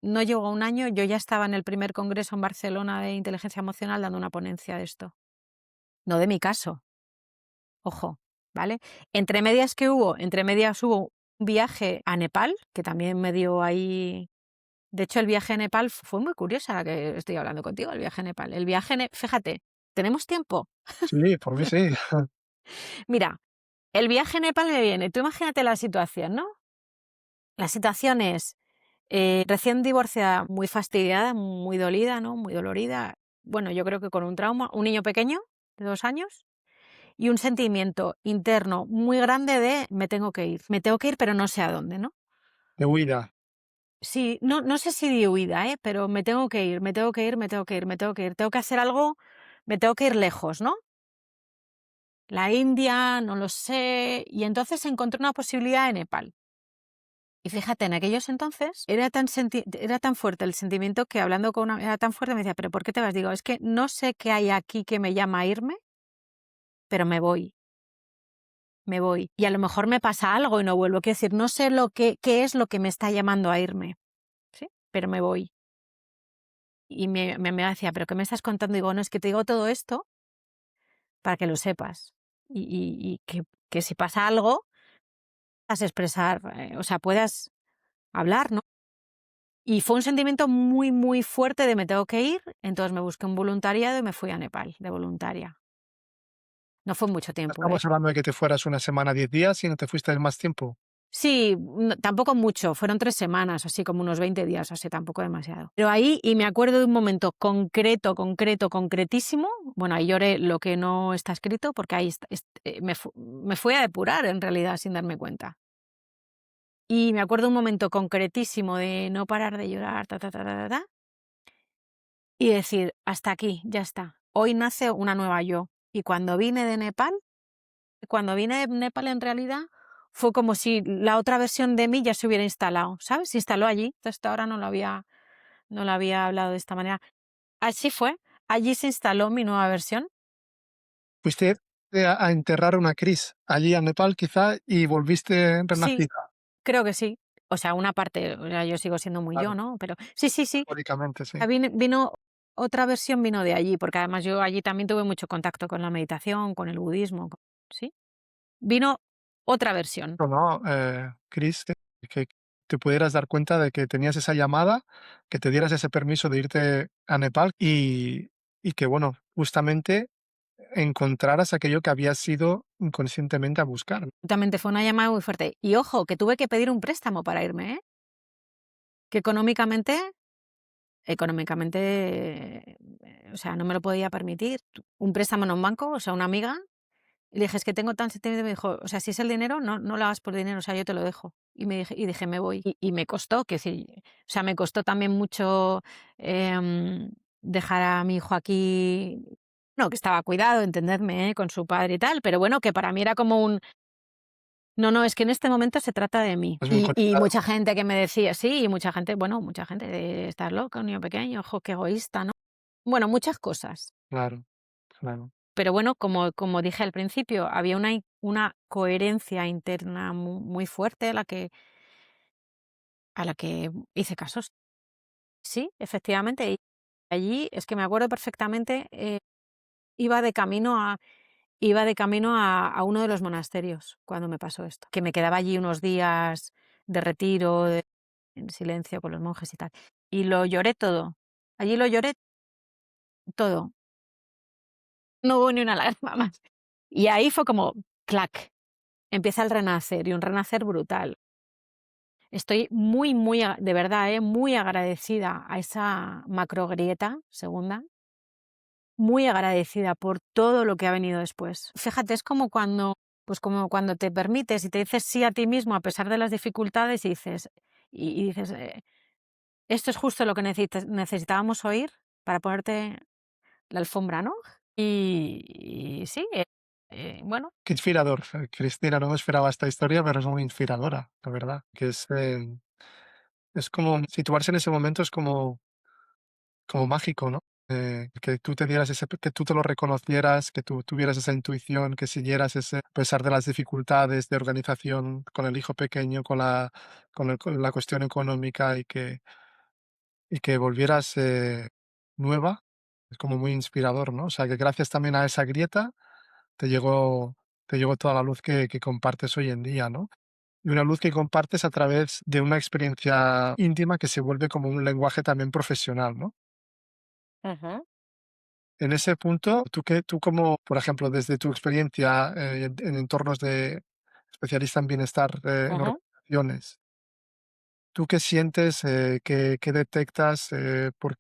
no llegó a un año, yo ya estaba en el primer congreso en Barcelona de inteligencia emocional dando una ponencia de esto. No de mi caso, ojo, ¿vale? Entre medias hubo un viaje a Nepal, que también me dio ahí. De hecho, el viaje a Nepal fue muy curioso, ahora que estoy hablando contigo, el viaje a Nepal. Fíjate, ¿tenemos tiempo? Sí, por mí sí. Mira, el viaje a Nepal me viene, tú imagínate la situación, ¿no? La situación es recién divorciada, muy fastidiada, muy dolida, ¿no? Muy dolorida. Bueno, yo creo que con un trauma, un niño pequeño de 2 años y un sentimiento interno muy grande de me tengo que ir, pero no sé a dónde, ¿no? De huida. Sí, no sé si de huida, pero me tengo que ir, me tengo que ir, me tengo que ir, me tengo que ir, tengo que hacer algo, me tengo que ir lejos, ¿no? La India, no lo sé, y entonces encontré una posibilidad en Nepal. Y fíjate, en aquellos entonces era tan fuerte el sentimiento que hablando con una era tan fuerte, me decía: "¿Pero por qué te vas?". Digo: "Es que no sé qué hay aquí que me llama a irme, pero me voy, me voy. Y a lo mejor me pasa algo y no vuelvo". Quiero decir, no sé qué es lo que me está llamando a irme, ¿sí? Pero me voy. Y mi amiga decía: "¿Pero qué me estás contando?". Digo: "No, es que te digo todo esto para que lo sepas, y que si pasa algo, puedas expresar, o sea, puedas hablar", ¿no? Y fue un sentimiento muy, muy fuerte de me tengo que ir, entonces me busqué un voluntariado y me fui a Nepal de voluntaria. No fue mucho No tiempo, ¿eh? estamos hablando de que te fueras una semana, 10 días y no te fuiste más tiempo. Sí, tampoco mucho, fueron 3 semanas, así como unos 20 días, así tampoco demasiado. Pero ahí, y me acuerdo de un momento concreto, concreto, concretísimo, bueno, ahí lloré lo que no está escrito, porque ahí me fui a depurar en realidad sin darme cuenta. Y me acuerdo un momento concretísimo de no parar de llorar, ta, ta, ta, ta, ta, ta, y decir: "Hasta aquí, ya está. Hoy nace una nueva yo". Y cuando vine de Nepal en realidad fue como si la otra versión de mí ya se hubiera instalado, ¿sabes? Se instaló allí. Hasta ahora no lo había hablado de esta manera. Así fue. Allí se instaló mi nueva versión. Fuiste a enterrar una Cris allí a Nepal quizá y volviste Sí, renacida. creo que sí. O sea, una parte, o sea, yo sigo siendo muy yo, Claro, ¿no? Pero sí, sí, sí. metafóricamente, sí. Vino otra versión vino de allí, porque además yo allí también tuve mucho contacto con la meditación, con el budismo, ¿sí? Vino otra versión. O no, Chris, que te pudieras dar cuenta de que tenías esa llamada, que te dieras ese permiso de irte a Nepal y que, bueno, justamente encontraras aquello que habías ido inconscientemente a buscar. Justamente fue una llamada muy fuerte. Y ojo, que tuve que pedir un préstamo para irme, ¿eh? Que económicamente, o sea, no me lo podía permitir. Un préstamo en un banco, o sea, una amiga. Y le dije: "Es que tengo tan sentimiento", me dijo: "O sea, si es el dinero, no lo hagas por dinero, o sea, yo te lo dejo". Y dije: "Me voy". Y me costó, que sí, o sea, me costó también mucho, dejar a mi hijo aquí, no, que estaba cuidado, entenderme, con su padre y tal, pero bueno, que para mí era como un: "No, no, es que en este momento se trata de mí". Es muy Y conectado, mucha gente que me decía sí, y mucha gente, bueno, mucha gente de: "Estás loca, un niño pequeño, jo, qué egoísta", ¿no? Bueno, muchas cosas. claro, claro. Pero bueno, como dije al principio, había una coherencia interna muy fuerte a la que hice caso. Sí, efectivamente. Y allí es que me acuerdo perfectamente, iba de camino a iba de camino a uno de los monasterios cuando me pasó esto, que me quedaba allí unos días de retiro, en silencio con los monjes y tal. Y lo lloré todo. Allí lo lloré todo. No hubo ni una lágrima más. Y ahí fue como clac. Empieza el renacer, y un renacer brutal. Estoy muy, muy, de verdad, muy agradecida a esa macrogrieta segunda, muy agradecida por todo lo que ha venido después. Fíjate, es como cuando te permites y te dices sí a ti mismo a pesar de las dificultades y dices, esto es justo lo que necesitábamos oír para ponerte la alfombra, ¿no? Y sí, bueno. Qué inspirador, Cristina, no me esperaba esta historia, pero es muy inspiradora, la verdad, que es como situarse en ese momento es como mágico, ¿no? Que tú te dieras que tú te lo reconocieras, que tú tuvieras esa intuición, que siguieras a pesar de las dificultades de organización con el hijo pequeño, con la cuestión económica y que volvieras nueva, es como muy inspirador, ¿no? O sea, que gracias también a esa grieta te llegó, te llegó toda la luz que compartes hoy en día, ¿no? Y una luz que compartes a través de una experiencia íntima que se vuelve como un lenguaje también profesional, ¿no? Ujú, En ese punto, tú como, por ejemplo, desde tu experiencia en entornos de especialista en bienestar en ujú. organizaciones, ¿tú qué sientes, qué detectas, por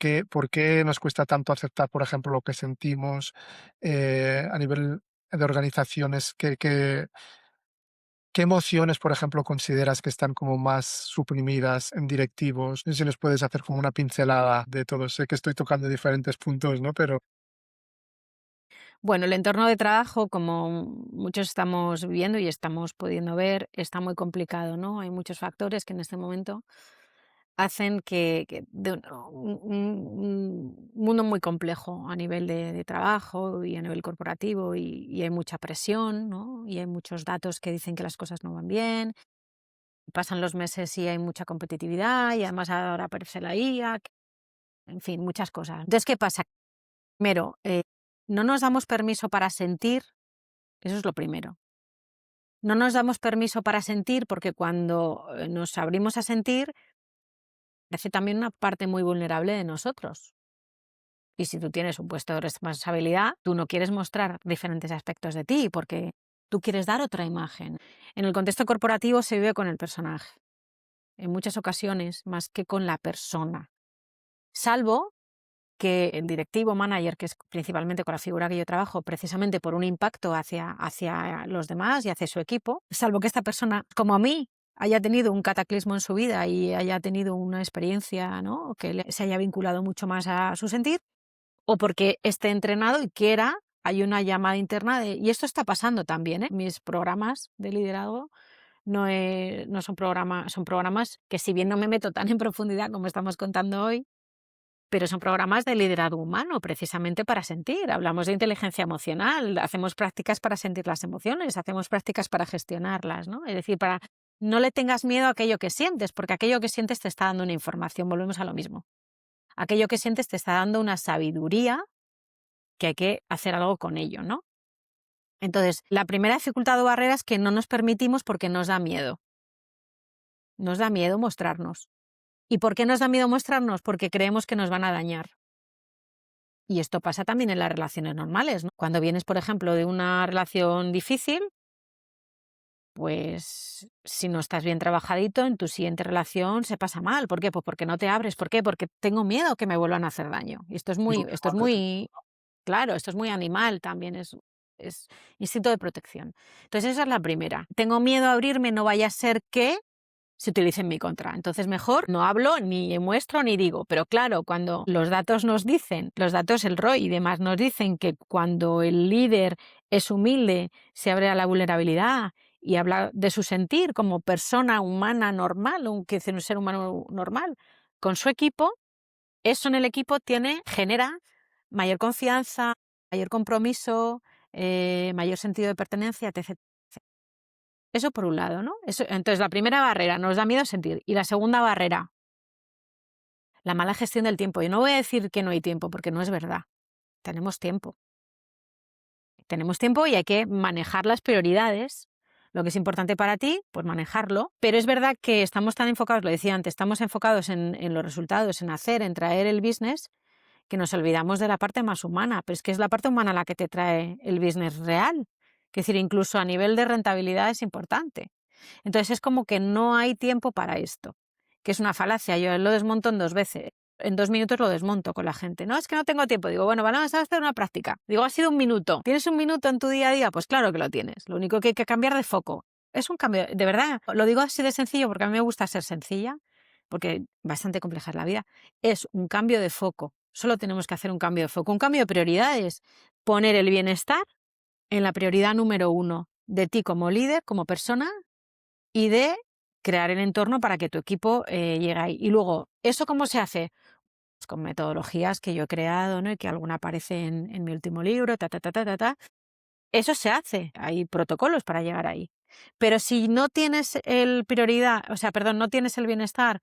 qué nos cuesta tanto aceptar, por ejemplo, lo que sentimos a nivel de organizaciones? ¿Qué emociones, por ejemplo, consideras que están como más suprimidas en directivos? No sé si nos puedes hacer como una pincelada de todo. Sé que estoy tocando diferentes puntos, ¿no? Pero Bueno, el entorno de trabajo, como muchos estamos viviendo y estamos pudiendo ver, está muy complicado, ¿no? Hay muchos factores que en este momento hacen que de un mundo muy complejo a nivel de trabajo y a nivel corporativo y hay mucha presión, ¿no? Y hay muchos datos que dicen que las cosas no van bien. Pasan los meses y hay mucha competitividad y además ahora aparece la IA, en fin, muchas cosas. Entonces, ¿qué pasa? Primero, no nos damos permiso para sentir, eso es lo primero. No nos damos permiso para sentir porque cuando nos abrimos a sentir, parece también una parte muy vulnerable de nosotros. Y si tú tienes un puesto de responsabilidad, tú no quieres mostrar diferentes aspectos de ti porque tú quieres dar otra imagen. En el contexto corporativo se vive con el personaje, en muchas ocasiones, más que con la persona. Salvo que el directivo manager, que es principalmente con la figura que yo trabajo, precisamente por un impacto hacia los demás y hacia su equipo, salvo que esta persona, como a mí, haya tenido un cataclismo en su vida y haya tenido una experiencia, ¿no? Que se haya vinculado mucho más a su sentir, o porque esté entrenado y quiera, hay una llamada interna y esto está pasando también, ¿eh? Mis programas de liderazgo no son programas que, si bien no me meto tan en profundidad como estamos contando hoy, pero son programas de liderazgo humano, precisamente para sentir. Hablamos de inteligencia emocional, hacemos prácticas para sentir las emociones, hacemos prácticas para gestionarlas, ¿no? Es decir, para No le tengas miedo a aquello que sientes, porque aquello que sientes te está dando una información, volvemos a lo mismo. Aquello que sientes te está dando una sabiduría que hay que hacer algo con ello, ¿no? Entonces, la primera dificultad o barrera es que no nos permitimos porque nos da miedo. Nos da miedo mostrarnos. ¿Y por qué nos da miedo mostrarnos? Porque creemos que nos van a dañar. Y esto pasa también en las relaciones normales, ¿no? Cuando vienes, por ejemplo, de una relación difícil, pues si no estás bien trabajadito, en tu siguiente relación se pasa mal. ¿Por qué? Pues porque no te abres. ¿Por qué? Porque tengo miedo que me vuelvan a hacer daño. Y claro, esto es muy animal también, es instinto de protección. Entonces esa es la primera. Tengo miedo a abrirme, no vaya a ser que se utilice en mi contra. Entonces mejor no hablo, ni muestro, ni digo. Pero claro, cuando los datos nos dicen, los datos, el ROI y demás nos dicen que cuando el líder es humilde, se abre a la vulnerabilidad y habla de su sentir como persona humana normal, que es un ser humano normal, con su equipo, eso en el equipo genera mayor confianza, mayor compromiso, mayor sentido de pertenencia, etc. Eso por un lado, ¿no? Entonces, la primera barrera, nos da miedo sentir. Y la segunda barrera, la mala gestión del tiempo. Yo no voy a decir que no hay tiempo, porque no es verdad. Tenemos tiempo. Tenemos tiempo y hay que manejar las prioridades. Lo que es importante para ti, pues manejarlo. Pero es verdad que estamos tan enfocados, lo decía antes, estamos enfocados en los resultados, en hacer, en traer el business, que nos olvidamos de la parte más humana. Pero es que es la parte humana la que te trae el business real. Es decir, incluso a nivel de rentabilidad es importante. Entonces es como que no hay tiempo para esto, que es una falacia. Yo lo desmonto en 2 veces. En 2 minutos lo desmonto con la gente. No, es que no tengo tiempo. Digo, bueno, vamos a hacer una práctica. Digo, ha sido 1 minuto. ¿Tienes 1 minuto en tu día a día? Pues claro que lo tienes. Lo único que hay que cambiar de foco. Es un cambio, de verdad, lo digo así de sencillo porque a mí me gusta ser sencilla, porque bastante compleja es la vida. Es un cambio de foco. Solo tenemos que hacer un cambio de foco, un cambio de prioridades. Poner el bienestar en la prioridad número 1 de ti como líder, como persona, y de crear el entorno para que tu equipo llegue ahí. Y luego, ¿eso cómo se hace? Pues con metodologías que yo he creado, ¿no? Y que alguna aparece en mi último libro, ta. Eso se hace, hay protocolos para llegar ahí. Pero si no tienes no tienes el bienestar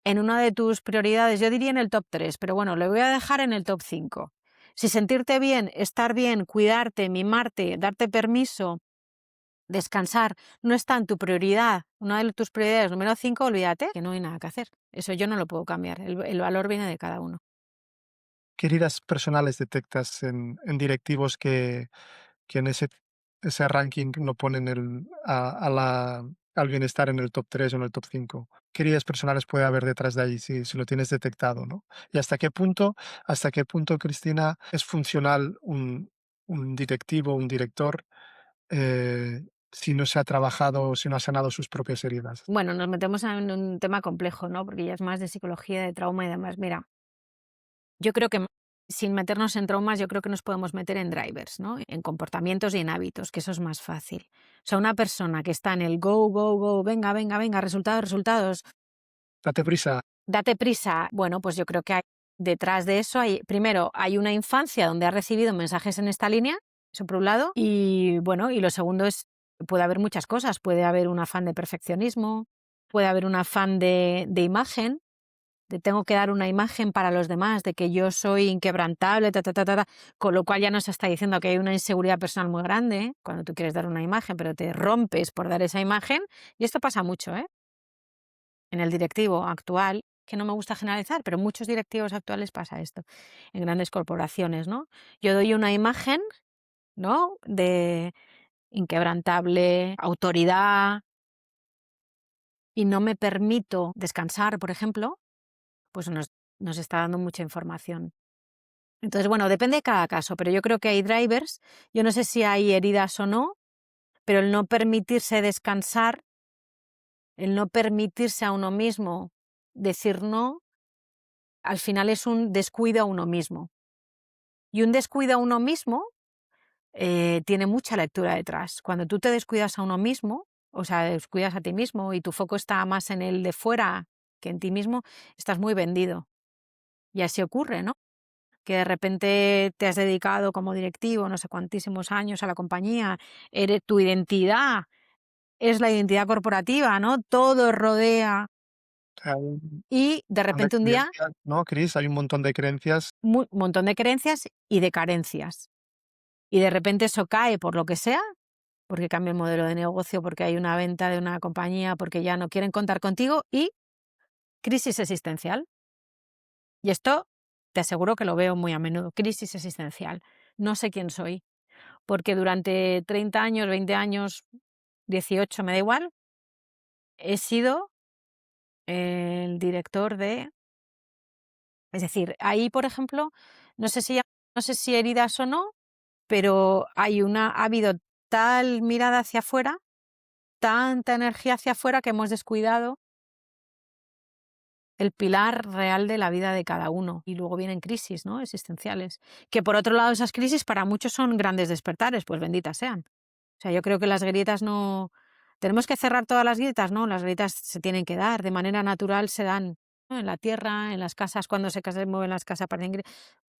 en una de tus prioridades, yo diría en el top 3, pero bueno, lo voy a dejar en el top 5. Si sentirte bien, estar bien, cuidarte, mimarte, darte permiso, descansar no está en tu prioridad, una de tus prioridades número 5, olvídate que no hay nada que hacer. Eso yo no lo puedo cambiar. El valor viene de cada uno. ¿Qué heridas personales detectas en directivos que en ese ranking no ponen al bienestar en el top 3 o en el top 5? ¿Qué heridas personales puede haber detrás de ahí si lo tienes detectado, ¿no? Y hasta qué punto, Cristina, es funcional un directivo, un director, eh, si no se ha trabajado, si no ha sanado sus propias heridas? Bueno, nos metemos en un tema complejo, ¿no? Porque ya es más de psicología, de trauma y demás. Mira, yo creo que sin meternos en traumas, yo creo que nos podemos meter en drivers, ¿no? En comportamientos y en hábitos, que eso es más fácil. O sea, una persona que está en el go, go, go, venga, venga, venga, resultados, resultados, Date prisa. date prisa. Bueno, pues yo creo que detrás de eso primero, hay una infancia donde ha recibido mensajes en esta línea, eso por un lado, y bueno, y lo segundo es, puede haber muchas cosas, puede haber un afán de perfeccionismo, puede haber un afán de imagen, de tengo que dar una imagen para los demás, de que yo soy inquebrantable, con lo cual ya nos está diciendo que hay una inseguridad personal muy grande, ¿eh? Cuando tú quieres dar una imagen, pero te rompes por dar esa imagen, y esto pasa mucho, ¿eh? En el directivo actual, que no me gusta generalizar, pero en muchos directivos actuales pasa esto, en grandes corporaciones, ¿no? Yo doy una imagen, ¿no? De inquebrantable, autoridad, y no me permito descansar, por ejemplo, pues nos está dando mucha información. Entonces, bueno, depende de cada caso, pero yo creo que hay drivers, yo no sé si hay heridas o no, pero el no permitirse descansar, el no permitirse a uno mismo decir no, al final es un descuido a uno mismo. Y un descuido a uno mismo tiene mucha lectura detrás. Cuando tú te descuidas a uno mismo, o sea, descuidas a ti mismo y tu foco está más en el de fuera que en ti mismo, estás muy vendido. Y así ocurre, ¿no? Que de repente te has dedicado como directivo no sé cuantísimos años a la compañía, tu identidad es la identidad corporativa, ¿no? Todo rodea Hay un y de montón de repente un día creencias, ¿no, Cris? Hay un montón de creencias. un montón de creencias y de carencias. Y de repente eso cae por lo que sea, porque cambia el modelo de negocio, porque hay una venta de una compañía, porque ya no quieren contar contigo y crisis existencial. Y esto te aseguro que lo veo muy a menudo, crisis existencial. No sé quién soy, porque durante 30 años, 20 años, 18, me da igual, he sido el director de... Es decir, ahí, por ejemplo, no sé si, no sé si heridas o no, pero ha habido tal mirada hacia afuera, tanta energía hacia afuera que hemos descuidado el pilar real de la vida de cada uno. Y luego vienen crisis, ¿no? Existenciales. Que por otro lado, esas crisis para muchos son grandes despertares, pues benditas sean. O sea, yo creo que las grietas no... ¿Tenemos que cerrar todas las grietas? No, las grietas se tienen que dar, de manera natural se dan, ¿no? En la tierra, en las casas, cuando se mueven las casas aparecen grietas.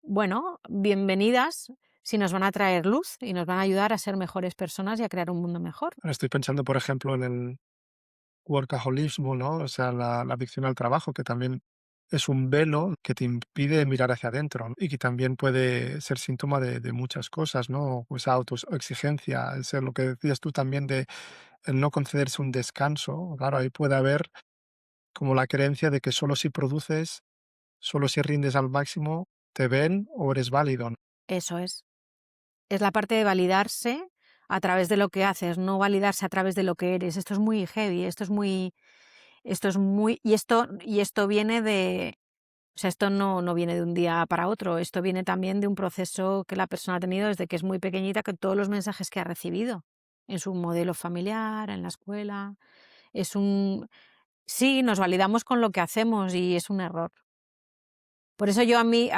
Bueno, bienvenidas si nos van a traer luz y nos van a ayudar a ser mejores personas y a crear un mundo mejor. Ahora estoy pensando, por ejemplo, en el workaholismo, ¿no? O sea, la adicción al trabajo, que también es un velo que te impide mirar hacia adentro, ¿no? Y que también puede ser síntoma de muchas cosas, ¿no? Pues autoexigencia, el ser lo que decías tú también de el no concederse un descanso. Claro, ahí puede haber como la creencia de que solo si produces, solo si rindes al máximo, te ven o eres válido, ¿no? Eso es. Es la parte de validarse a través de lo que haces, no validarse a través de lo que eres. Esto es muy heavy, y esto viene de, o sea, esto no viene de un día para otro, esto viene también de un proceso que la persona ha tenido desde que es muy pequeñita, con todos los mensajes que ha recibido en su modelo familiar, en la escuela. Es un, sí, nos validamos con lo que hacemos y es un error. Por eso yo a mi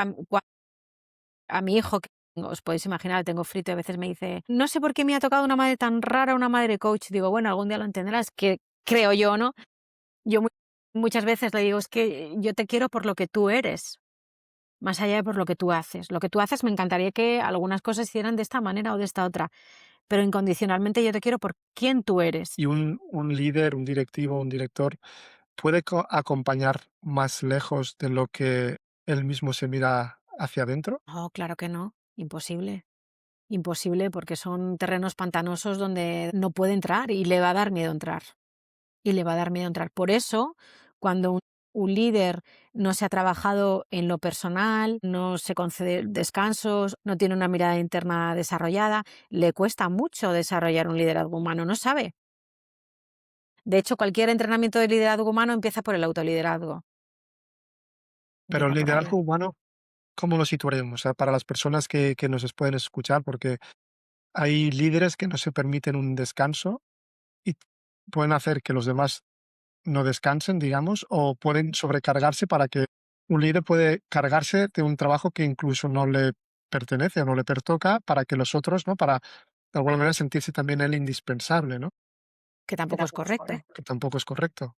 hijo, que os podéis imaginar, tengo frito y a veces me dice, no sé por qué me ha tocado una madre tan rara, una madre coach. Digo, bueno, algún día lo entenderás, que creo yo, ¿no? Yo muchas veces le digo, es que yo te quiero por lo que tú eres, más allá de por lo que tú haces. Lo que tú haces me encantaría que algunas cosas se hicieran de esta manera o de esta otra, pero incondicionalmente yo te quiero por quién tú eres. Y un líder, un directivo, un director puede acompañar más lejos de lo que él mismo se mira hacia adentro. No, claro que no, imposible. Imposible porque son terrenos pantanosos donde no puede entrar y le va a dar miedo entrar. Y le va a dar miedo entrar. Por eso, cuando un líder no se ha trabajado en lo personal, no se concede descansos, no tiene una mirada interna desarrollada, le cuesta mucho desarrollar un liderazgo humano, no sabe. De hecho, cualquier entrenamiento de liderazgo humano empieza por el autoliderazgo, Pero el empieza por ahí. liderazgo humano, ¿cómo lo situaremos? O sea, para las personas que nos pueden escuchar, porque hay líderes que no se permiten un descanso y pueden hacer que los demás no descansen, digamos, o pueden sobrecargarse para que un líder puede cargarse de un trabajo que incluso no le pertenece o no le pertoca para que los otros, ¿no? Para de alguna manera sentirse también él indispensable, ¿no? Que tampoco es correcto. Que tampoco es correcto.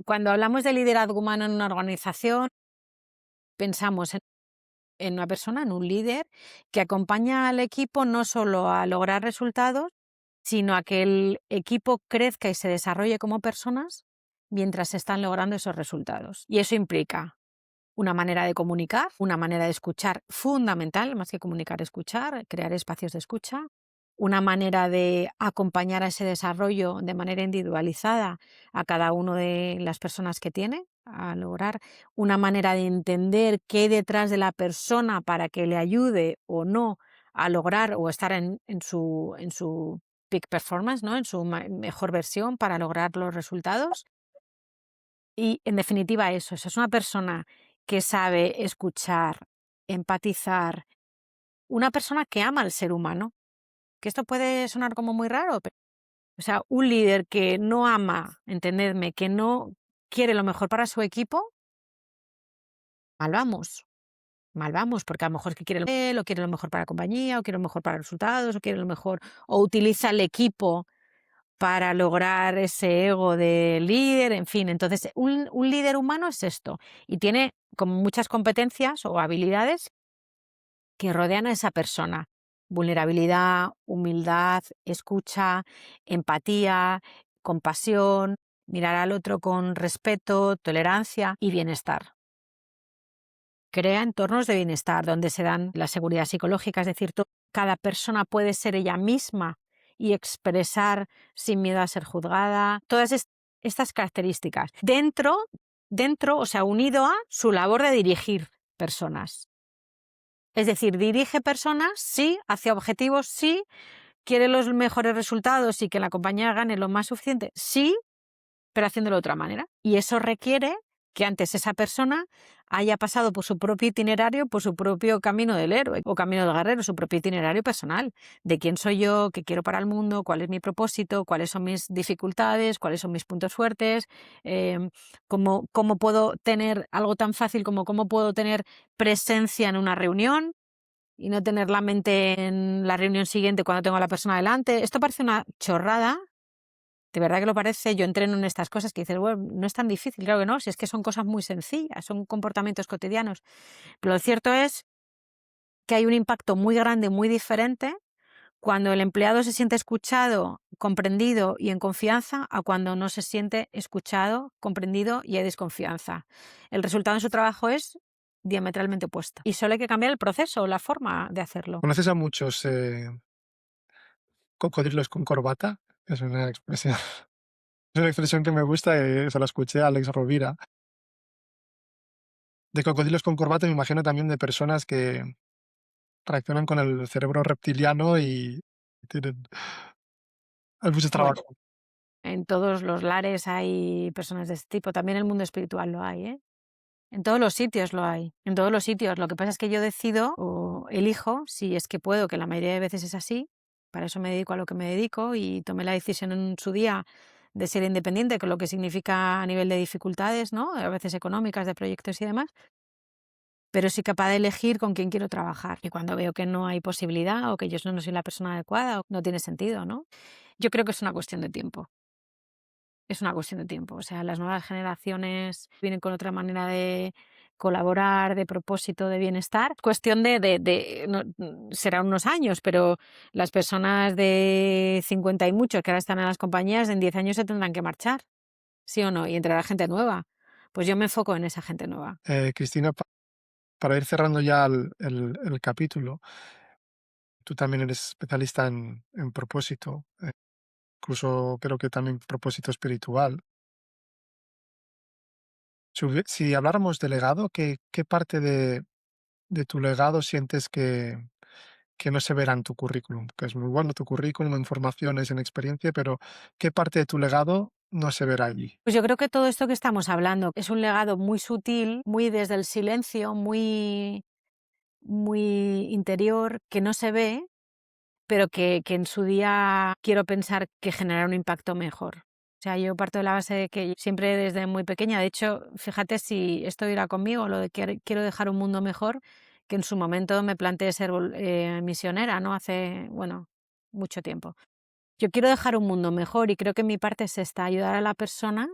Cuando hablamos de liderazgo humano en una organización, pensamos en una persona, en un líder, que acompaña al equipo no solo a lograr resultados, sino a que el equipo crezca y se desarrolle como personas mientras se están logrando esos resultados. Y eso implica una manera de comunicar, una manera de escuchar fundamental, más que comunicar, escuchar, crear espacios de escucha, una manera de acompañar a ese desarrollo de manera individualizada a cada una de las personas que tiene, a lograr una manera de entender qué hay detrás de la persona para que le ayude o no a lograr o estar en su peak performance, ¿no? En su mejor versión para lograr los resultados. Y en definitiva eso es una persona que sabe escuchar, empatizar, una persona que ama al ser humano, que esto puede sonar como muy raro, o sea, un líder que no ama, entendedme, que no quiere lo mejor para su equipo, mal vamos. Mal vamos, porque a lo mejor es que quiere o quiere lo mejor para la compañía, o quiere lo mejor para los resultados, o quiere lo mejor, o utiliza el equipo para lograr ese ego de líder, en fin. Entonces, un líder humano es esto, y tiene como muchas competencias o habilidades que rodean a esa persona. vulnerabilidad, humildad, escucha, empatía, compasión, mirar al otro con respeto, tolerancia y bienestar. Crea entornos de bienestar donde se dan la seguridad psicológica, es decir, cada persona puede ser ella misma y expresar sin miedo a ser juzgada. Todas estas características dentro, o sea, unido a su labor de dirigir personas. Es decir, dirige personas, sí, hacia objetivos, sí, quiere los mejores resultados y que la compañía gane lo más suficiente, sí, pero haciéndolo de otra manera. Y eso requiere que antes esa persona haya pasado por su propio itinerario, por su propio camino del héroe o camino del guerrero, su propio itinerario personal, de quién soy yo, qué quiero para el mundo, cuál es mi propósito, cuáles son mis dificultades, cuáles son mis puntos fuertes, cómo puedo tener algo tan fácil como cómo puedo tener presencia en una reunión y no tener la mente en la reunión siguiente cuando tengo a la persona delante. Esto parece una chorrada. De verdad que lo parece, yo entreno en estas cosas que dices, bueno, no es tan difícil, claro que no, si es que son cosas muy sencillas, son comportamientos cotidianos. Pero lo cierto es que hay un impacto muy grande, muy diferente, cuando el empleado se siente escuchado, comprendido y en confianza, a cuando no se siente escuchado, comprendido y hay desconfianza. El resultado en su trabajo es diametralmente opuesto. Y solo hay que cambiar el proceso, la forma de hacerlo. ¿Conoces a muchos cocodrilos con corbata? Es una expresión, es una expresión que me gusta y se la escuché a Alex Rovira. De cocodrilos con corbata me imagino también de personas que reaccionan con el cerebro reptiliano y tienen hay mucho Bueno, trabajo. en todos los lares hay personas de este tipo, también en el mundo espiritual lo hay, ¿eh? En todos los sitios lo hay, en todos los sitios. Lo que pasa es que yo decido o elijo, si es que puedo, que la mayoría de veces es así, para eso me dedico a lo que me dedico y tomé la decisión en su día de ser independiente, con lo que significa a nivel de dificultades, ¿no? A veces económicas, de proyectos y demás, pero soy capaz de elegir con quién quiero trabajar. Y cuando veo que no hay posibilidad o que yo no soy la persona adecuada, no tiene sentido, ¿no? Yo creo que es una cuestión de tiempo. Es una cuestión de tiempo. O sea, las nuevas generaciones vienen con otra manera de colaborar, de propósito, de bienestar. Cuestión será unos años, pero las personas de 50 y muchos que ahora están en las compañías, en 10 años se tendrán que marchar, ¿sí o no? Y entrará gente nueva. Pues yo me enfoco en esa gente nueva. Cristina, para ir cerrando ya el capítulo, tú también eres especialista en propósito, incluso creo que también propósito espiritual. Si habláramos de legado, ¿qué parte de tu legado sientes que no se verá en tu currículum? Que es muy bueno tu currículum en formaciones, en experiencia, pero ¿qué parte de tu legado no se verá allí? Pues yo creo que todo esto que estamos hablando es un legado muy sutil, muy desde el silencio, muy interior, que no se ve, pero que en su día quiero pensar que generará un impacto mejor. O sea, yo parto de la base de que siempre desde muy pequeña, de hecho, fíjate si esto irá conmigo, lo de que quiero dejar un mundo mejor, que en su momento me planteé ser misionera, ¿no? Hace, bueno, mucho tiempo. Yo quiero dejar un mundo mejor y creo que mi parte es esta, ayudar a la persona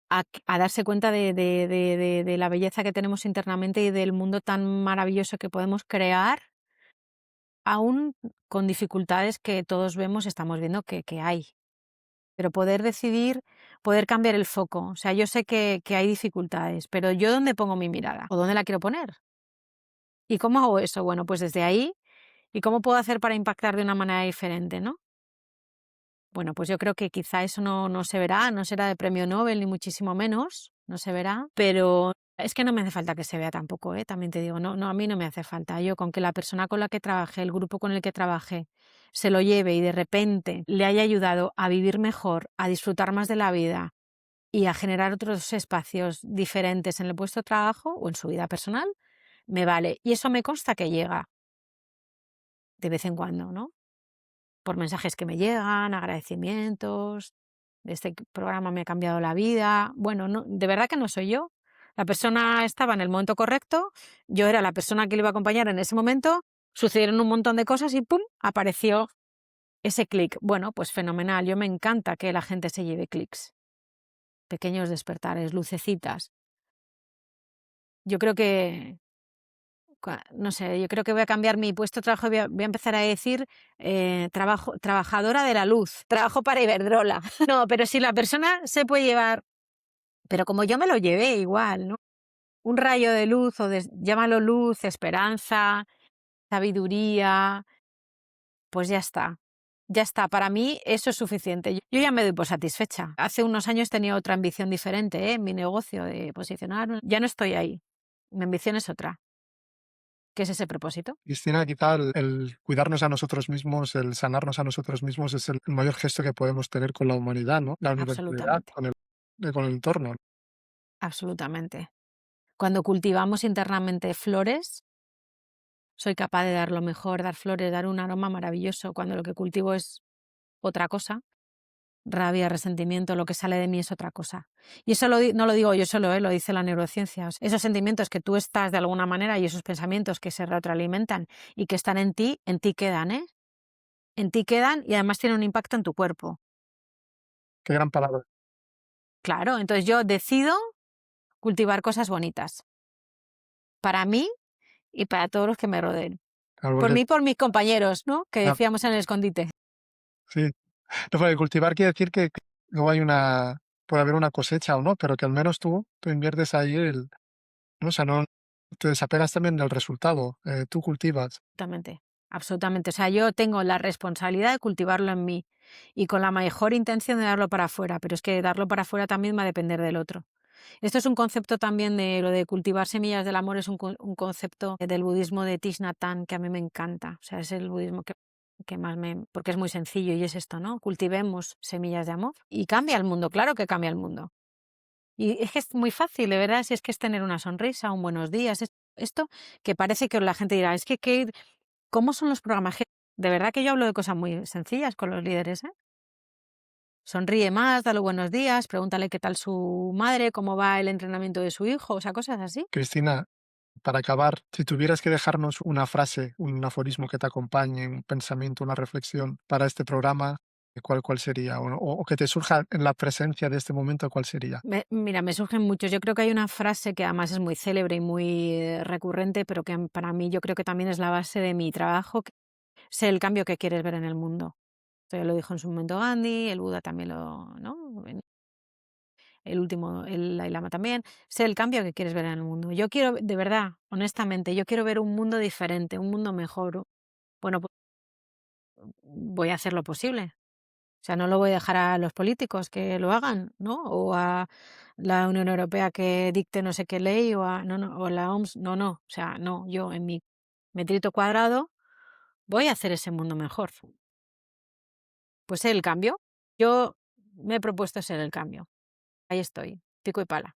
a darse cuenta de la belleza que tenemos internamente y del mundo tan maravilloso que podemos crear aún con dificultades que todos vemos, estamos viendo que hay, pero poder decidir, poder cambiar el foco. O sea, yo sé que hay dificultades, pero ¿yo dónde pongo mi mirada? ¿O dónde la quiero poner? ¿Y cómo hago eso? Bueno, pues desde ahí. ¿Y cómo puedo hacer para impactar de una manera diferente, no? Bueno, pues yo creo que quizá eso no se verá, no será de premio Nobel ni muchísimo menos, no se verá, pero es que no me hace falta que se vea tampoco, ¿eh? También te digo, no, a mí no me hace falta. Yo con que la persona con la que trabajé, el grupo con el que trabajé, se lo lleve y de repente le haya ayudado a vivir mejor, a disfrutar más de la vida y a generar otros espacios diferentes en el puesto de trabajo o en su vida personal, me vale. Y eso me consta que llega de vez en cuando, ¿no? Por mensajes que me llegan, agradecimientos, este programa me ha cambiado la vida. Bueno, no, de verdad que no soy yo. La persona estaba en el momento correcto, yo era la persona que le iba a acompañar en ese momento, sucedieron un montón de cosas y ¡pum! Apareció ese clic. Bueno, pues fenomenal, yo me encanta que la gente se lleve clics, pequeños despertares, lucecitas. Yo creo No sé, yo creo que voy a cambiar mi puesto de trabajo y voy a empezar a decir trabajadora de la luz, trabajo para Iberdrola. No, pero si la persona se puede llevar, pero como yo me lo llevé igual, ¿no? Un rayo de luz, llámalo luz, esperanza, sabiduría, pues ya está. Ya está, para mí eso es suficiente. Yo ya me doy por satisfecha. Hace unos años tenía otra ambición diferente, en mi negocio de posicionar. Ya no estoy ahí. Mi ambición es otra, que es ese propósito. Cristina, quizá el cuidarnos a nosotros mismos, el sanarnos a nosotros mismos es el mayor gesto que podemos tener con la humanidad, ¿no? La universalidad, Absolutamente, con el entorno. absolutamente. Cuando cultivamos internamente flores, soy capaz de dar lo mejor, dar flores, dar un aroma maravilloso. Cuando lo que cultivo es otra cosa, rabia, resentimiento, lo que sale de mí es otra cosa. Y eso no lo digo yo solo, lo dice la neurociencia. Esos sentimientos que tú estás de alguna manera y esos pensamientos que se retroalimentan y que están en ti quedan, ¿eh? En ti quedan y además tienen un impacto en tu cuerpo. Qué gran palabra. Claro, entonces yo decido cultivar cosas bonitas. Para mí y para todos los que me rodeen. Claro, Por porque, mí y por mis compañeros, ¿no? Que ah, decíamos en el escondite. sí. No, porque cultivar quiere decir que luego puede haber una cosecha o no, pero que al menos tú inviertes ahí ¿no? O sea, no te desapegas también del resultado, tú cultivas. Absolutamente, absolutamente. O sea, yo tengo la responsabilidad de cultivarlo en mí y con la mejor intención de darlo para afuera, pero es que darlo para afuera también va a depender del otro. Esto es un concepto también de lo de cultivar semillas del amor, es un concepto del budismo de Thich Nhat Hanh que a mí me encanta. O sea, es el budismo que más porque es muy sencillo y es esto, ¿no? Cultivemos semillas de amor y cambia el mundo, claro que cambia el mundo. Y es que es muy fácil, de verdad, si es que es tener una sonrisa, un buenos días, esto que parece que la gente dirá, es que ¿cómo son los programas? De verdad que yo hablo de cosas muy sencillas con los líderes, ¿eh? Sonríe más, dale buenos días, pregúntale qué tal su madre, cómo va el entrenamiento de su hijo, o sea, cosas así. Cristina, para acabar, si tuvieras que dejarnos una frase, un aforismo que te acompañe, un pensamiento, una reflexión para este programa, ¿cuál sería? O que te surja en la presencia de este momento, ¿cuál sería? Mira, me surgen muchos. Yo creo que hay una frase que además es muy célebre y muy recurrente, pero que para mí yo creo que también es la base de mi trabajo, que sé el cambio que quieres ver en el mundo. Esto ya lo dijo en su momento Gandhi, el Buda también ¿no? El último, el Dalai Lama también. Sé el cambio que quieres ver en el mundo. Yo quiero, de verdad, honestamente, yo quiero ver un mundo diferente, un mundo mejor. Bueno, pues voy a hacer lo posible. O sea, no lo voy a dejar a los políticos que lo hagan, ¿no? O a la Unión Europea que dicte no sé qué ley, o a la OMS, no. O sea, no, yo en mi metrito cuadrado voy a hacer ese mundo mejor. Pues ser el cambio. Yo me he propuesto ser el cambio. Ahí estoy, pico y pala.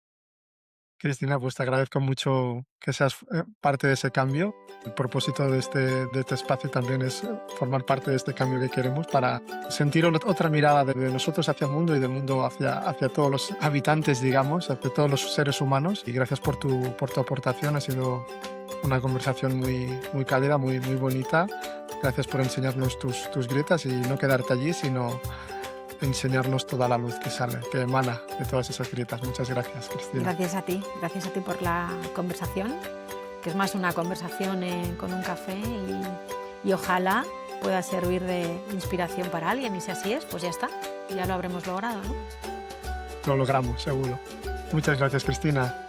Cristina, pues te agradezco mucho que seas parte de ese cambio. El propósito de este espacio también es formar parte de este cambio que queremos para sentir otra mirada de nosotros hacia el mundo y del mundo hacia todos los habitantes, digamos, hacia todos los seres humanos. Y gracias por tu aportación. Ha sido una conversación muy cálida, muy bonita. Gracias por enseñarnos tus grietas y no quedarte allí, sino enseñarnos toda la luz que sale, que emana de todas esas grietas. Muchas gracias, Cristina. Gracias a ti por la conversación, que es más una conversación con un café y ojalá pueda servir de inspiración para alguien y si así es, pues ya está, ya lo habremos logrado, ¿no? Lo logramos, seguro. Muchas gracias, Cristina.